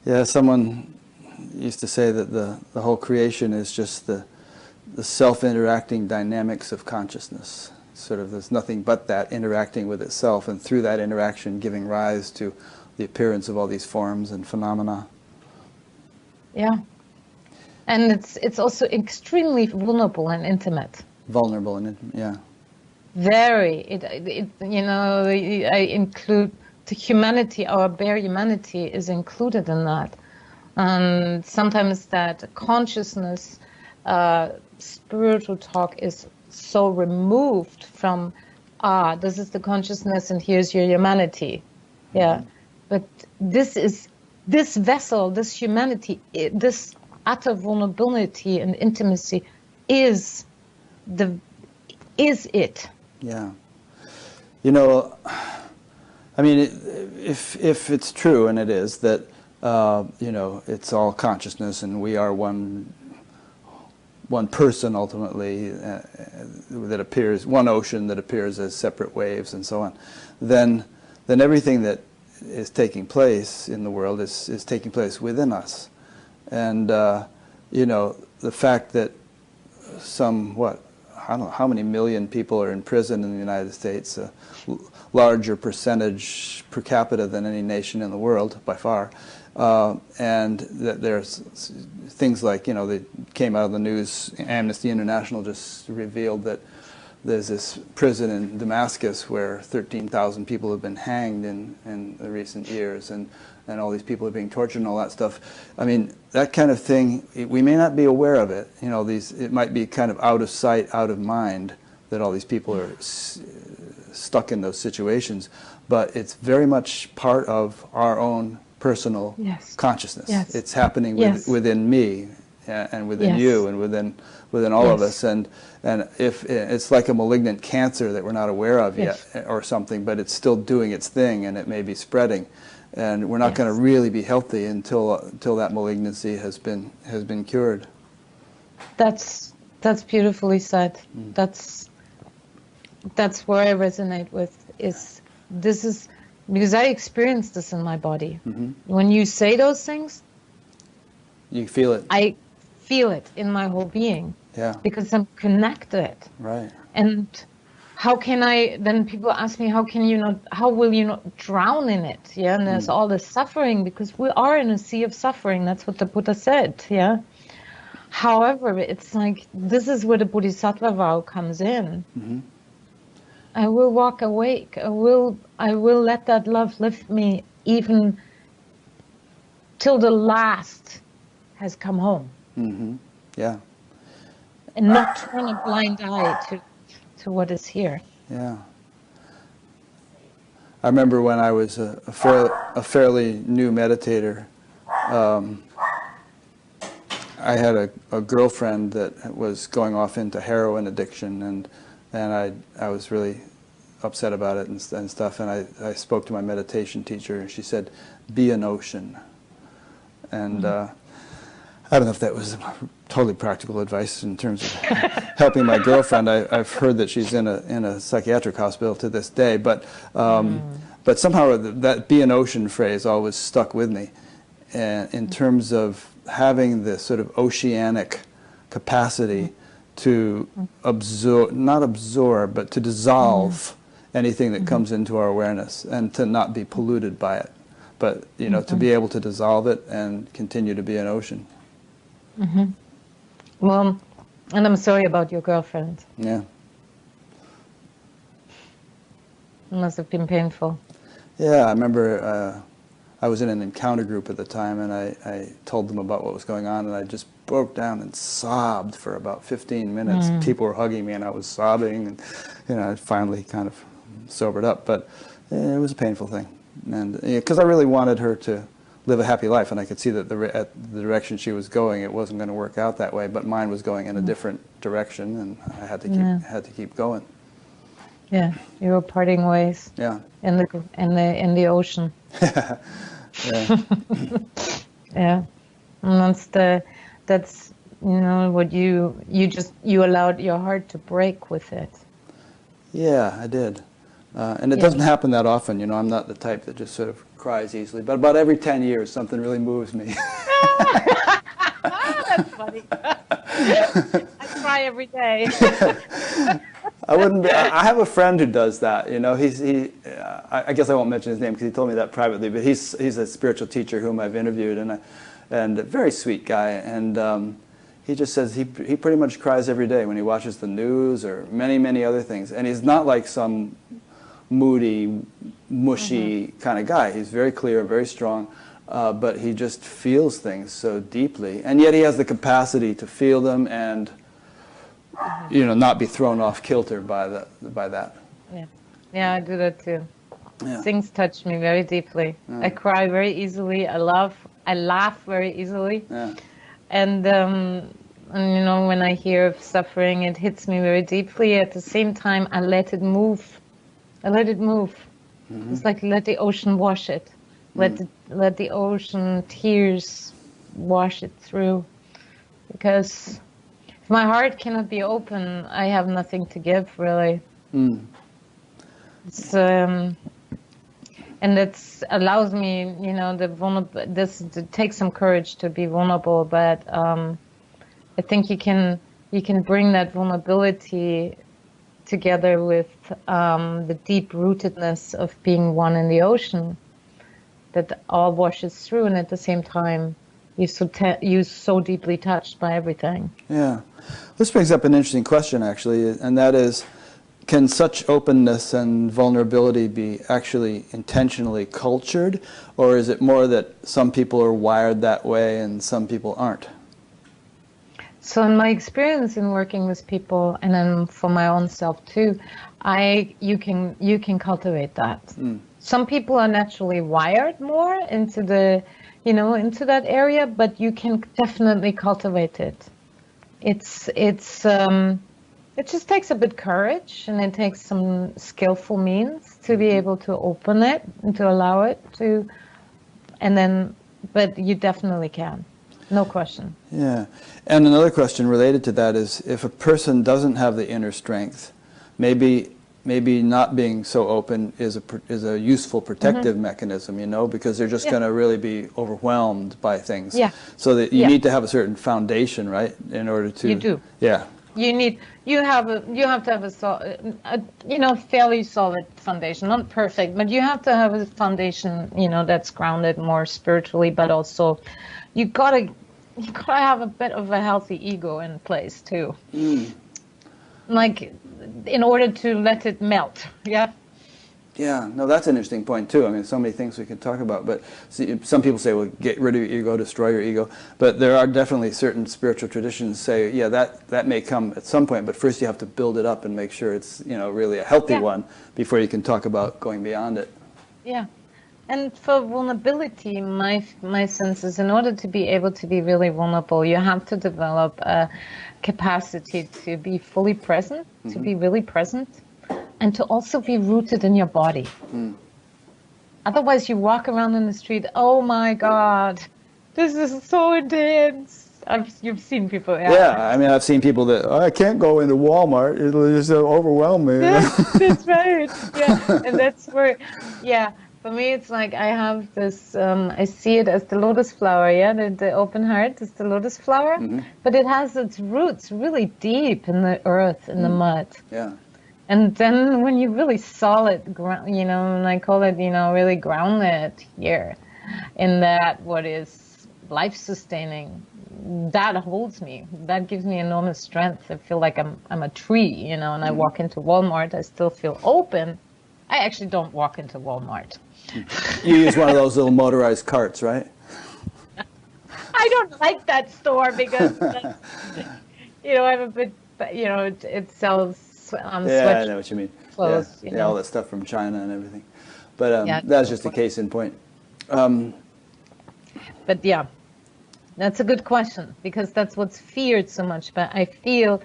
Yeah, someone used to say that the whole creation is just the self-interacting dynamics of consciousness. Sort of, there's nothing but that interacting with itself, and through that interaction giving rise to the appearance of all these forms and phenomena. Yeah, and it's also extremely vulnerable and intimate. Vulnerable and intimate, yeah. Very. It you know, I include the humanity, our bare humanity is included in that. And sometimes that consciousness, spiritual talk is so removed from, this is the consciousness and here's your humanity. Yeah. But this vessel, this humanity, this utter vulnerability and intimacy is it. Yeah. You know, I mean, if it's true, and it is, that, you know, it's all consciousness and we are one person ultimately that appears, one ocean that appears as separate waves and so on, then everything that is taking place in the world is taking place within us. And, you know, the fact that I don't know how many million people are in prison in the United States, a larger percentage per capita than any nation in the world, by far. And that there's things like, you know, they came out of the news, Amnesty International just revealed that there's this prison in Damascus where 13,000 people have been hanged in the recent years, and all these people are being tortured and all that stuff. I mean, that kind of thing, we may not be aware of it. You know, it might be kind of out of sight, out of mind that all these people are stuck in those situations, but it's very much part of our own personal consciousness. Yes. It's happening within me and within you and within all of us. And if it's like a malignant cancer that we're not aware of yet or something, but it's still doing its thing and it may be spreading. And we're not going to really be healthy until that malignancy has been cured. That's beautifully said. That's where I resonate with. This is because I experienced this in my body. Mm-hmm. When you say those things, you feel it. I feel it in my whole being. Yeah. Because I'm connected. Right. And how can I, then people ask me, how will you not drown in it? Yeah, and there's all this suffering, because we are in a sea of suffering. That's what the Buddha said, yeah. However, it's like, this is where the Bodhisattva vow comes in. Mm-hmm. I will walk awake. I will let that love lift me even till the last has come home. Mm-hmm. Yeah. And not turn a blind eye to what is here. Yeah. I remember when I was a fairly new meditator, I had a girlfriend that was going off into heroin addiction, and I was really upset about it and stuff, and I spoke to my meditation teacher, and she said, "Be an ocean." And I don't know if that was totally practical advice in terms of helping my girlfriend. I've heard that she's in a psychiatric hospital to this day, but somehow that "be an ocean" phrase always stuck with me, in terms of having this sort of oceanic capacity to not absorb, but to dissolve anything that comes into our awareness, and to not be polluted by it, but to be able to dissolve it and continue to be an ocean. Mm-hmm. Well, and I'm sorry about your girlfriend. Yeah. It must have been painful. Yeah, I remember I was in an encounter group at the time, and I told them about what was going on, and I just broke down and sobbed for about 15 minutes. People were hugging me, and I was sobbing, and I finally kind of sobered up, but it was a painful thing, and because I really wanted her to live a happy life, and I could see that the direction she was going, it wasn't going to work out that way, but mine was going in a different direction, and I had to keep going. Yeah, you were parting ways. Yeah. In the ocean. Yeah. Yeah. And that's what you allowed your heart to break with it. Yeah, I did. And it doesn't happen that often, I'm not the type that just sort of cries easily, but about every 10 years something really moves me. That's funny. I cry every day. I have a friend who does that, I guess I won't mention his name because he told me that privately, but he's a spiritual teacher whom I've interviewed, and a very sweet guy, and he just says he pretty much cries every day when he watches the news or many, many other things, and he's not like some moody, mushy kind of guy. He's very clear, very strong, but he just feels things so deeply, and yet he has the capacity to feel them and not be thrown off kilter by that. Yeah, I do that too. Yeah. Things touch me very deeply. I cry very easily. I laugh very easily. Yeah. And And you know, when I hear of suffering, it hits me very deeply. At the same time, I let it move. I let it move. It's like let the ocean wash it. Let the ocean tears wash it through. Because if my heart cannot be open, I have nothing to give, really. It's, and it allows me, you know, it takes some courage to be vulnerable, but I think you can bring that vulnerability together with the deep rootedness of being one in the ocean that all washes through, and at the same time you're so deeply touched by everything. Yeah. This brings up an interesting question, actually, and that is, can such openness and vulnerability be actually intentionally cultured, or is it more that some people are wired that way and some people aren't? So in my experience in working with people, and then for my own self too, you can cultivate that. Some people are naturally wired more into into that area, but you can definitely cultivate it. It just takes a bit courage, and it takes some skillful means to be able to open it and to allow it to, but you definitely can. No question. Yeah. And another question related to that is, if a person doesn't have the inner strength, maybe not being so open is a useful protective mechanism, you know, because they're just going to really be overwhelmed by things. Yeah. So that you need to have a certain foundation, right, in order to... You do. Yeah. You have to have a fairly solid foundation, not perfect, but you have to have a foundation, you know, that's grounded more spiritually, but also you gotta have a bit of a healthy ego in place too. Like, in order to let it melt. Yeah. Yeah, no, that's an interesting point too. I mean, so many things we could talk about, but see, some people say, well, get rid of your ego, destroy your ego. But there are definitely certain spiritual traditions say, yeah, that may come at some point, but first you have to build it up and make sure it's, you know, really a healthy one before you can talk about going beyond it. Yeah. And for vulnerability, my sense is, in order to be able to be really vulnerable, you have to develop a capacity to be fully present, to be really present, and to also be rooted in your body. Otherwise, you walk around in the street, oh my God, this is so intense. You've seen people. Yeah, I mean, I've seen people that, I can't go into Walmart, it'll just overwhelm me. That's right. Yeah, and that's where, for me, it's like I have this, I see it as the lotus flower, the open heart is the lotus flower, but it has its roots really deep in the earth, in the mud. Yeah. And then when you really solid, you know, and I call it, you know, really grounded here in that what is life-sustaining, that holds me. That gives me enormous strength. I feel like I'm a tree, you know, and I walk into Walmart, I still feel open. I actually don't walk into Walmart. You use one of those little motorized carts, right? I don't like that store because, you know, I'm a bit, you know, it sells I know what you mean. Clothes, yeah, you know. all that stuff from China and everything. But that's just a case in point. But yeah, that's a good question, because that's what's feared so much. But I feel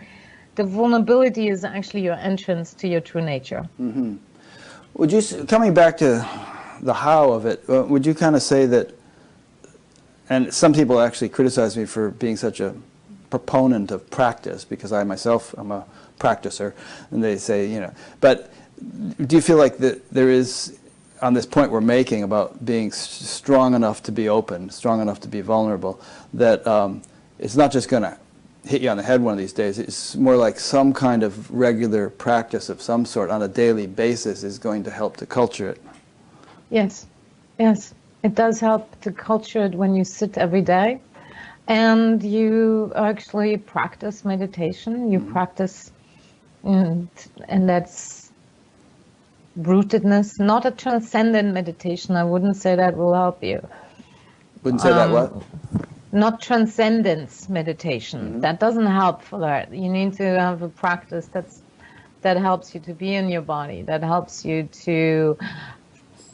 the vulnerability is actually your entrance to your true nature. Would you, coming back to the how of it, would you kind of say that, and some people actually criticize me for being such a proponent of practice, because I myself am a practicer, and they say, you know, but do you feel like that there is, on this point we're making about being strong enough to be open, strong enough to be vulnerable, that it's not just going to hit you on the head one of these days, it's more like some kind of regular practice of some sort on a daily basis is going to help to culture it? Yes, it does help to culture it when you sit every day and you actually practice meditation, you practice, and that's rootedness, not a transcendent meditation. I wouldn't say that will help you. Wouldn't say that what? Not transcendence meditation. That doesn't help for that. You need to have a practice that helps you to be in your body, that helps you to,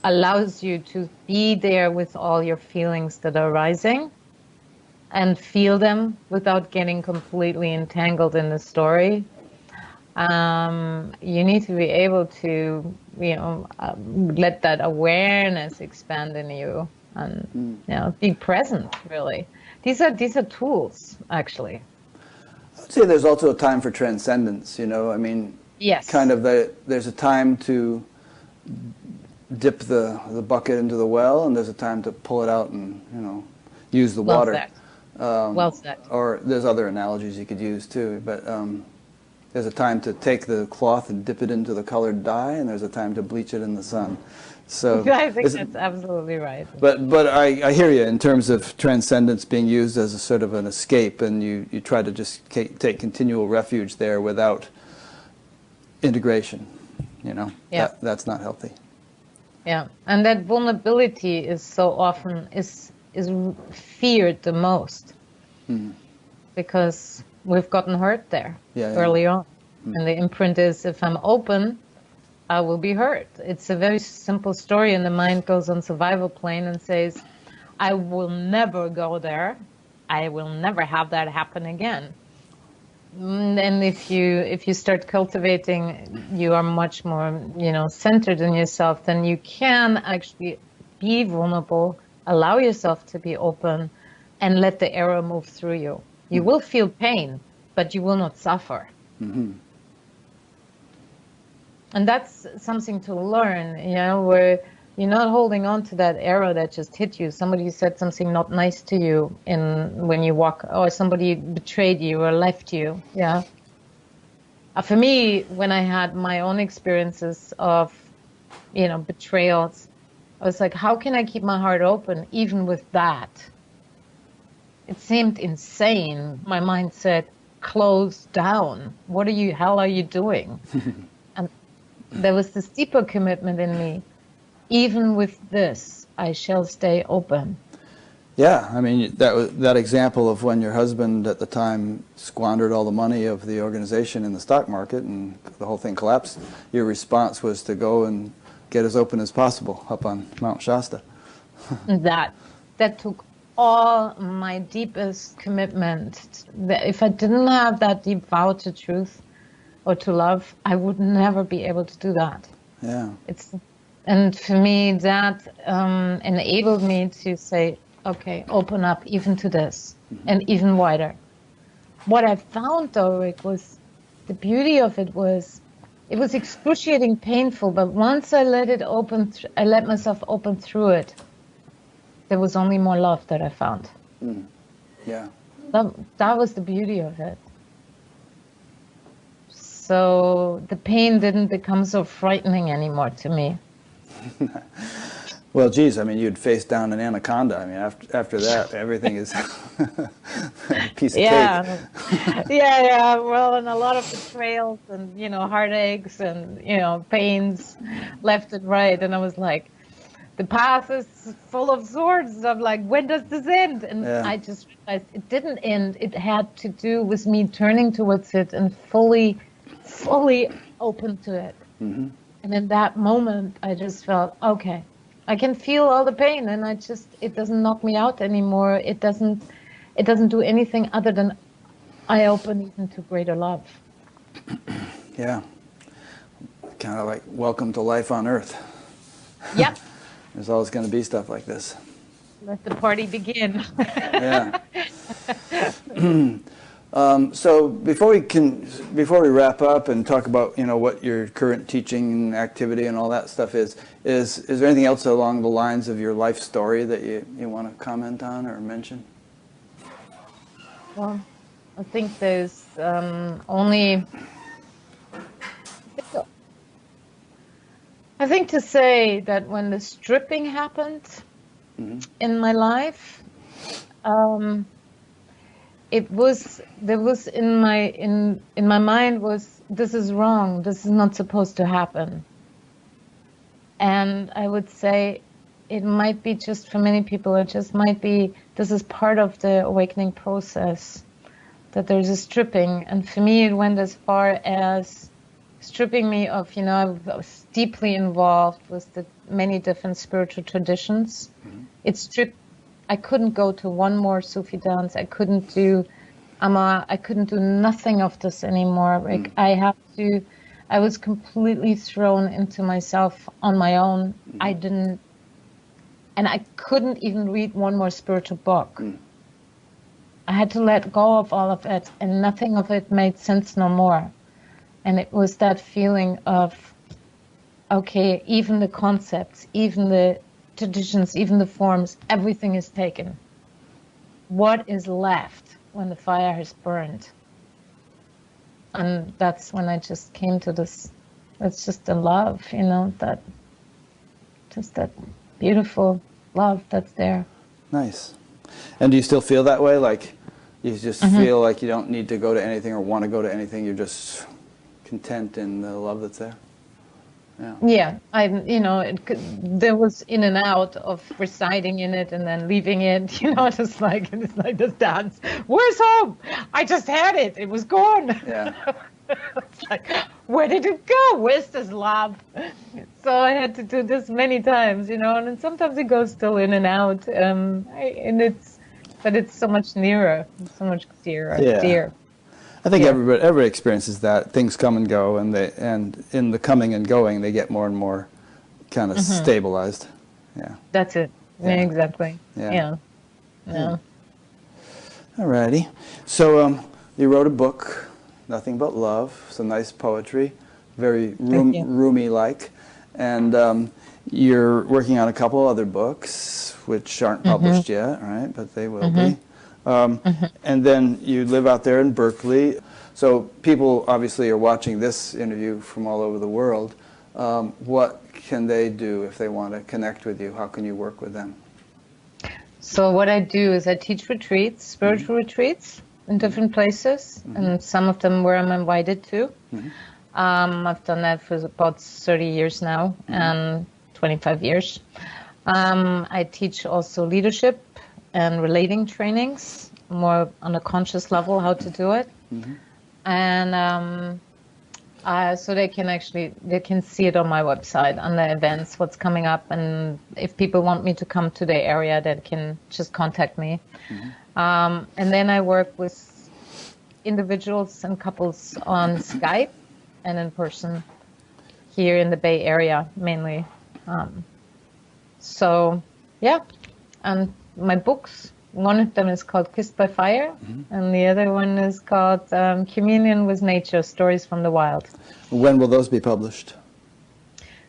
allows you to be there with all your feelings that are rising, and feel them without getting completely entangled in the story. You need to be able to, let that awareness expand in you, and be present. Really, these are tools, actually. I'd say there's also a time for transcendence. I mean, Yes. kind of there's a time to dip the bucket into the well, and there's a time to pull it out and use the water. Well said. Or there's other analogies you could use too, but there's a time to take the cloth and dip it into the colored dye, and there's a time to bleach it in the sun. So I think that's absolutely right. But I hear you in terms of transcendence being used as a sort of an escape, and you try to just take continual refuge there without integration. Yeah. That's not healthy. Yeah, and that vulnerability is so often is feared the most, because we've gotten hurt there early on. And the imprint is, if I'm open, I will be hurt. It's a very simple story, and the mind goes on survival plane and says, I will never go there. I will never have that happen again. And if you start cultivating, you are much more, centered in yourself, then you can actually be vulnerable, allow yourself to be open, and let the arrow move through you. You will feel pain, but you will not suffer. Mm-hmm. And that's something to learn, where you're not holding on to that arrow that just hit you. Somebody said something not nice to you when you walk, or somebody betrayed you or left you. Yeah. For me, when I had my own experiences of, betrayals, I was like, how can I keep my heart open even with that? It seemed insane. My mind said, close down. What hell are you doing? And there was this deeper commitment in me. Even with this, I shall stay open. Yeah, I mean, that example of when your husband at the time squandered all the money of the organization in the stock market and the whole thing collapsed, your response was to go and get as open as possible up on Mount Shasta. That took all my deepest commitment. If I didn't have that deep vow to truth or to love, I would never be able to do that. Yeah. And for me, that enabled me to say, okay, open up even to this, and even wider. What I found, though, Rick, was the beauty of it was excruciating painful, but once I let it open, I let myself open through it, there was only more love that I found. Yeah. That was the beauty of it. So the pain didn't become so frightening anymore to me. Well, geez, I mean, you'd face down an anaconda. I mean, after that, everything is a piece of cake. Yeah. Well, and a lot of betrayals and, heartaches and, pains left and right. And I was like, the path is full of swords. I'm like, when does this end? And I just realized it didn't end. It had to do with me turning towards it and fully open to it. Mm-hmm. And in that moment, I just felt, okay, I can feel all the pain, and it doesn't knock me out anymore. It doesn't do anything other than I open even to greater love. Yeah. Kind of like welcome to life on Earth. Yep. There's always going to be stuff like this. Let the party begin. Yeah. So before we wrap up and talk about what your current teaching activity and all that stuff is there anything else along the lines of your life story that you want to comment on or mention? Well, I think there's only. I think to say that when the stripping happened in my life, there was in my mind was, this is wrong, this is not supposed to happen. And I would say it might be just for many people, it just might be, this is part of the awakening process, that there's a stripping. And for me, it went as far as stripping me of, I was deeply involved with the many different spiritual traditions. It stripped I couldn't go to one more Sufi dance. I couldn't do I couldn't do nothing of this anymore. Like I was completely thrown into myself on my own. And I couldn't even read one more spiritual book. I had to let go of all of it, and nothing of it made sense no more. And it was that feeling of, okay, even the concepts, even the traditions, even the forms, everything is taken. What is left when the fire has burned? And that's when I just came to this, it's just the love, that beautiful love that's there. Nice. And do you still feel that way? Like you just feel like you don't need to go to anything or want to go to anything, you're just content in the love that's there? Yeah, there was in and out of residing in it and then leaving it, it's like this dance. Where's home? I just had it. It was gone. Yeah. It's like, where did it go? Where's this love? So I had to do this many times, and then sometimes it goes still in and out. But it's so much nearer, so much dearer. Yeah. Dear. I think everybody experiences that. Things come and go, and in the coming and going, they get more and more kind of stabilized. Yeah. That's it. Yeah. Exactly. Yeah. Alrighty. So you wrote a book, Nothing But Love, some nice poetry, very roomy-like, and you're working on a couple other books, which aren't published yet, right? But they will be. And then you live out there in Berkeley. So people obviously are watching this interview from all over the world. What can they do if they want to connect with you? How can you work with them? So what I do is I teach retreats, spiritual retreats in different places, and some of them where I'm invited to. I've done that for about 30 years now, and 25 years. I teach also leadership and relating trainings, more on a conscious level, how to do it. And so they can see it on my website, on the events, what's coming up. And if people want me to come to the area, they can just contact me. And then I work with individuals and couples on Skype and in person here in the Bay Area, mainly. So, yeah. And my books, one of them is called Kissed by Fire, and the other one is called Communion with Nature, Stories from the Wild. When will those be published?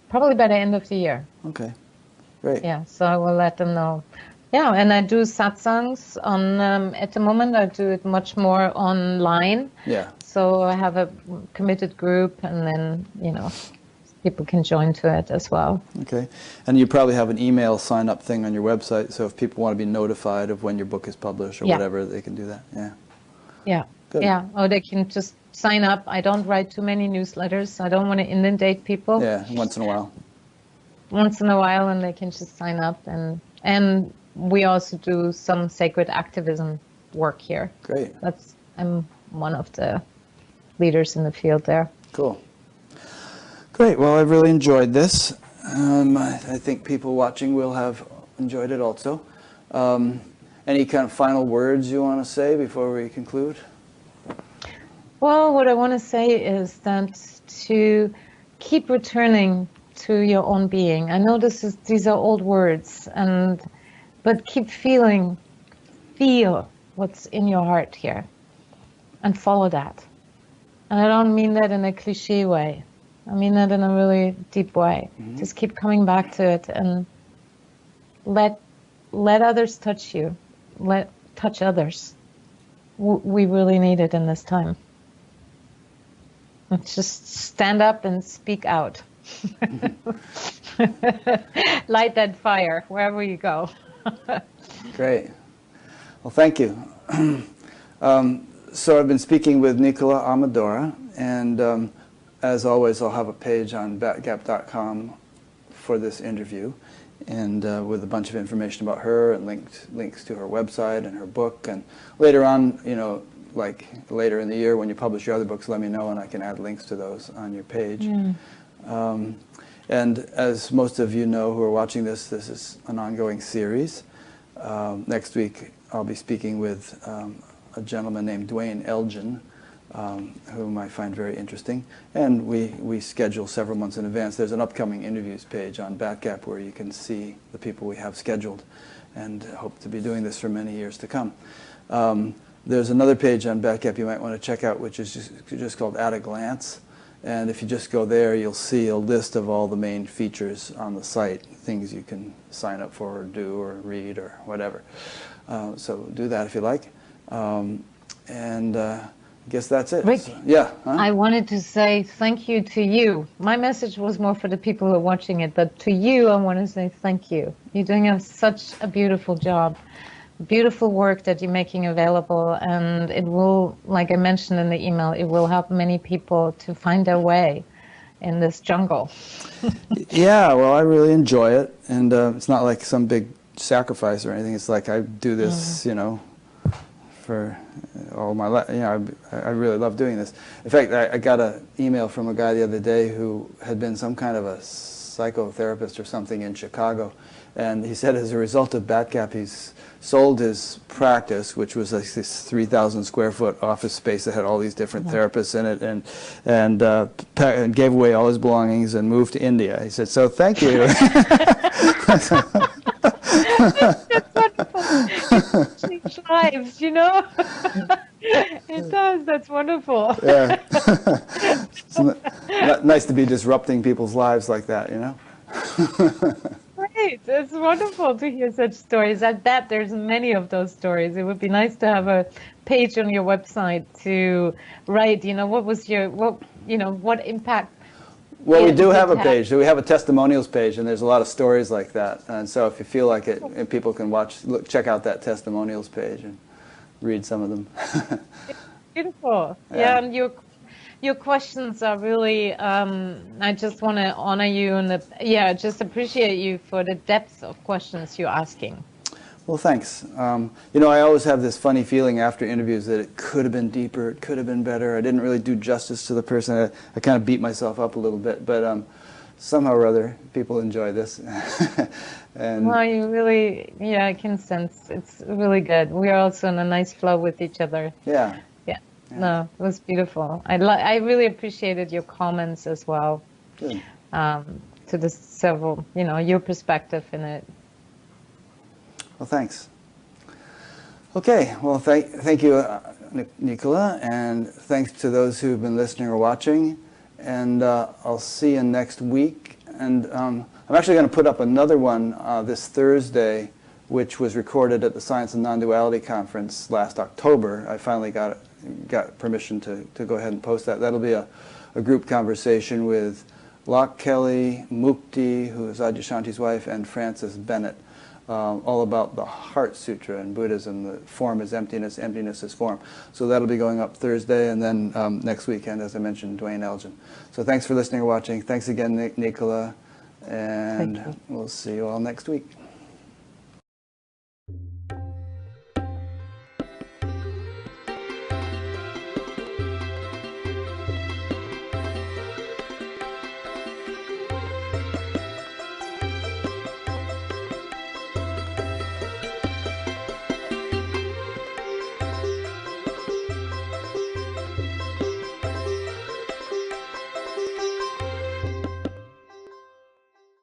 Probably by the end of the year. Okay, great. Yeah, so I will let them know. Yeah, and I do satsangs on, at the moment I do it much more online. Yeah. So I have a committed group, and then, people can join to it as well. Okay. And you probably have an email sign-up thing on your website, so if people want to be notified of when your book is published or whatever, they can do that. Yeah. Yeah. Good. Yeah. Or they can just sign up. I don't write too many newsletters. I don't want to inundate people. Yeah, once in a while. Once in a while, and they can just sign up. And we also do some sacred activism work here. Great. I'm one of the leaders in the field there. Cool. Great. Well, I've really enjoyed this. I think people watching will have enjoyed it also. Any kind of final words you want to say before we conclude? Well, what I want to say is that to keep returning to your own being. I know these are old words, but keep feel what's in your heart here, and follow that. And I don't mean that in a cliche way. I mean that in a really deep way. Just keep coming back to it, and let others touch you. Touch others. We really need it in this time. Let's just stand up and speak out. Light that fire wherever you go. Great. Well, thank you. So I've been speaking with Nicola Amadora, and as always, I'll have a page on batgap.com for this interview, and with a bunch of information about her and links to her website and her book. And later on, like later in the year when you publish your other books, let me know and I can add links to those on your page. And as most of you know who are watching this is an ongoing series. Next week I'll be speaking with a gentleman named Dwayne Elgin, whom I find very interesting. And we schedule several months in advance. There's an upcoming interviews page on Batgap where you can see the people we have scheduled, and hope to be doing this for many years to come. There's another page on Batgap you might want to check out, which is just called At a Glance. And if you just go there, you'll see a list of all the main features on the site, things you can sign up for or do or read or whatever. So do that if you like. I guess that's it. Rick, so, yeah. Huh? I wanted to say thank you to you. My message was more for the people who are watching it, but to you, I want to say thank you. You're doing such a beautiful job. Beautiful work that you're making available, and it will, like I mentioned in the email, it will help many people to find their way in this jungle. Yeah, well, I really enjoy it, and it's not like some big sacrifice or anything. It's like I do this, you know, for all my life. You know, I really love doing this. In fact, I got an email from a guy the other day who had been some kind of a psychotherapist or something in Chicago, and he said as a result of Batgap, he's sold his practice, which was like this 3,000 square foot office space that had all these different therapists in it, and gave away all his belongings and moved to India. He said, "So thank you." That's wonderful. It changes lives, you know. It does. That's wonderful. Yeah, it's nice to be disrupting people's lives like that, you know. Great. It's wonderful to hear such stories. I bet there's many of those stories. It would be nice to have a page on your website to write, you know, what impact. Well, we do have a page. So we have a testimonials page, and there's a lot of stories like that. And so if you feel like it, and people can check out that testimonials page and read some of them. Beautiful. Yeah, and your questions are really, I just want to honor you and just appreciate you for the depth of questions you're asking. Well, thanks. You know, I always have this funny feeling after interviews that it could have been deeper, it could have been better. I didn't really do justice to the person. I kind of beat myself up a little bit, but somehow or other, people enjoy this. And well, you really, I can sense it's really good. We are also in a nice flow with each other. Yeah. No, it was beautiful. I really appreciated your comments as well. Good. To the several, you know, your perspective in it. Well, thanks. Okay, well, thank you, Nicola, and thanks to those who've been listening or watching. And I'll see you next week. And I'm actually going to put up another one this Thursday, which was recorded at the Science and Non-Duality Conference last October. I finally got permission to go ahead and post that. That'll be a group conversation with Locke Kelly, Mukti, who is Adyashanti's wife, and Frances Bennett, all about the Heart Sutra in Buddhism. The form is emptiness, emptiness is form. So that'll be going up Thursday, and then next weekend, as I mentioned, Dwayne Elgin. So thanks for listening or watching. Thanks again, Nicola, and we'll see you all next week.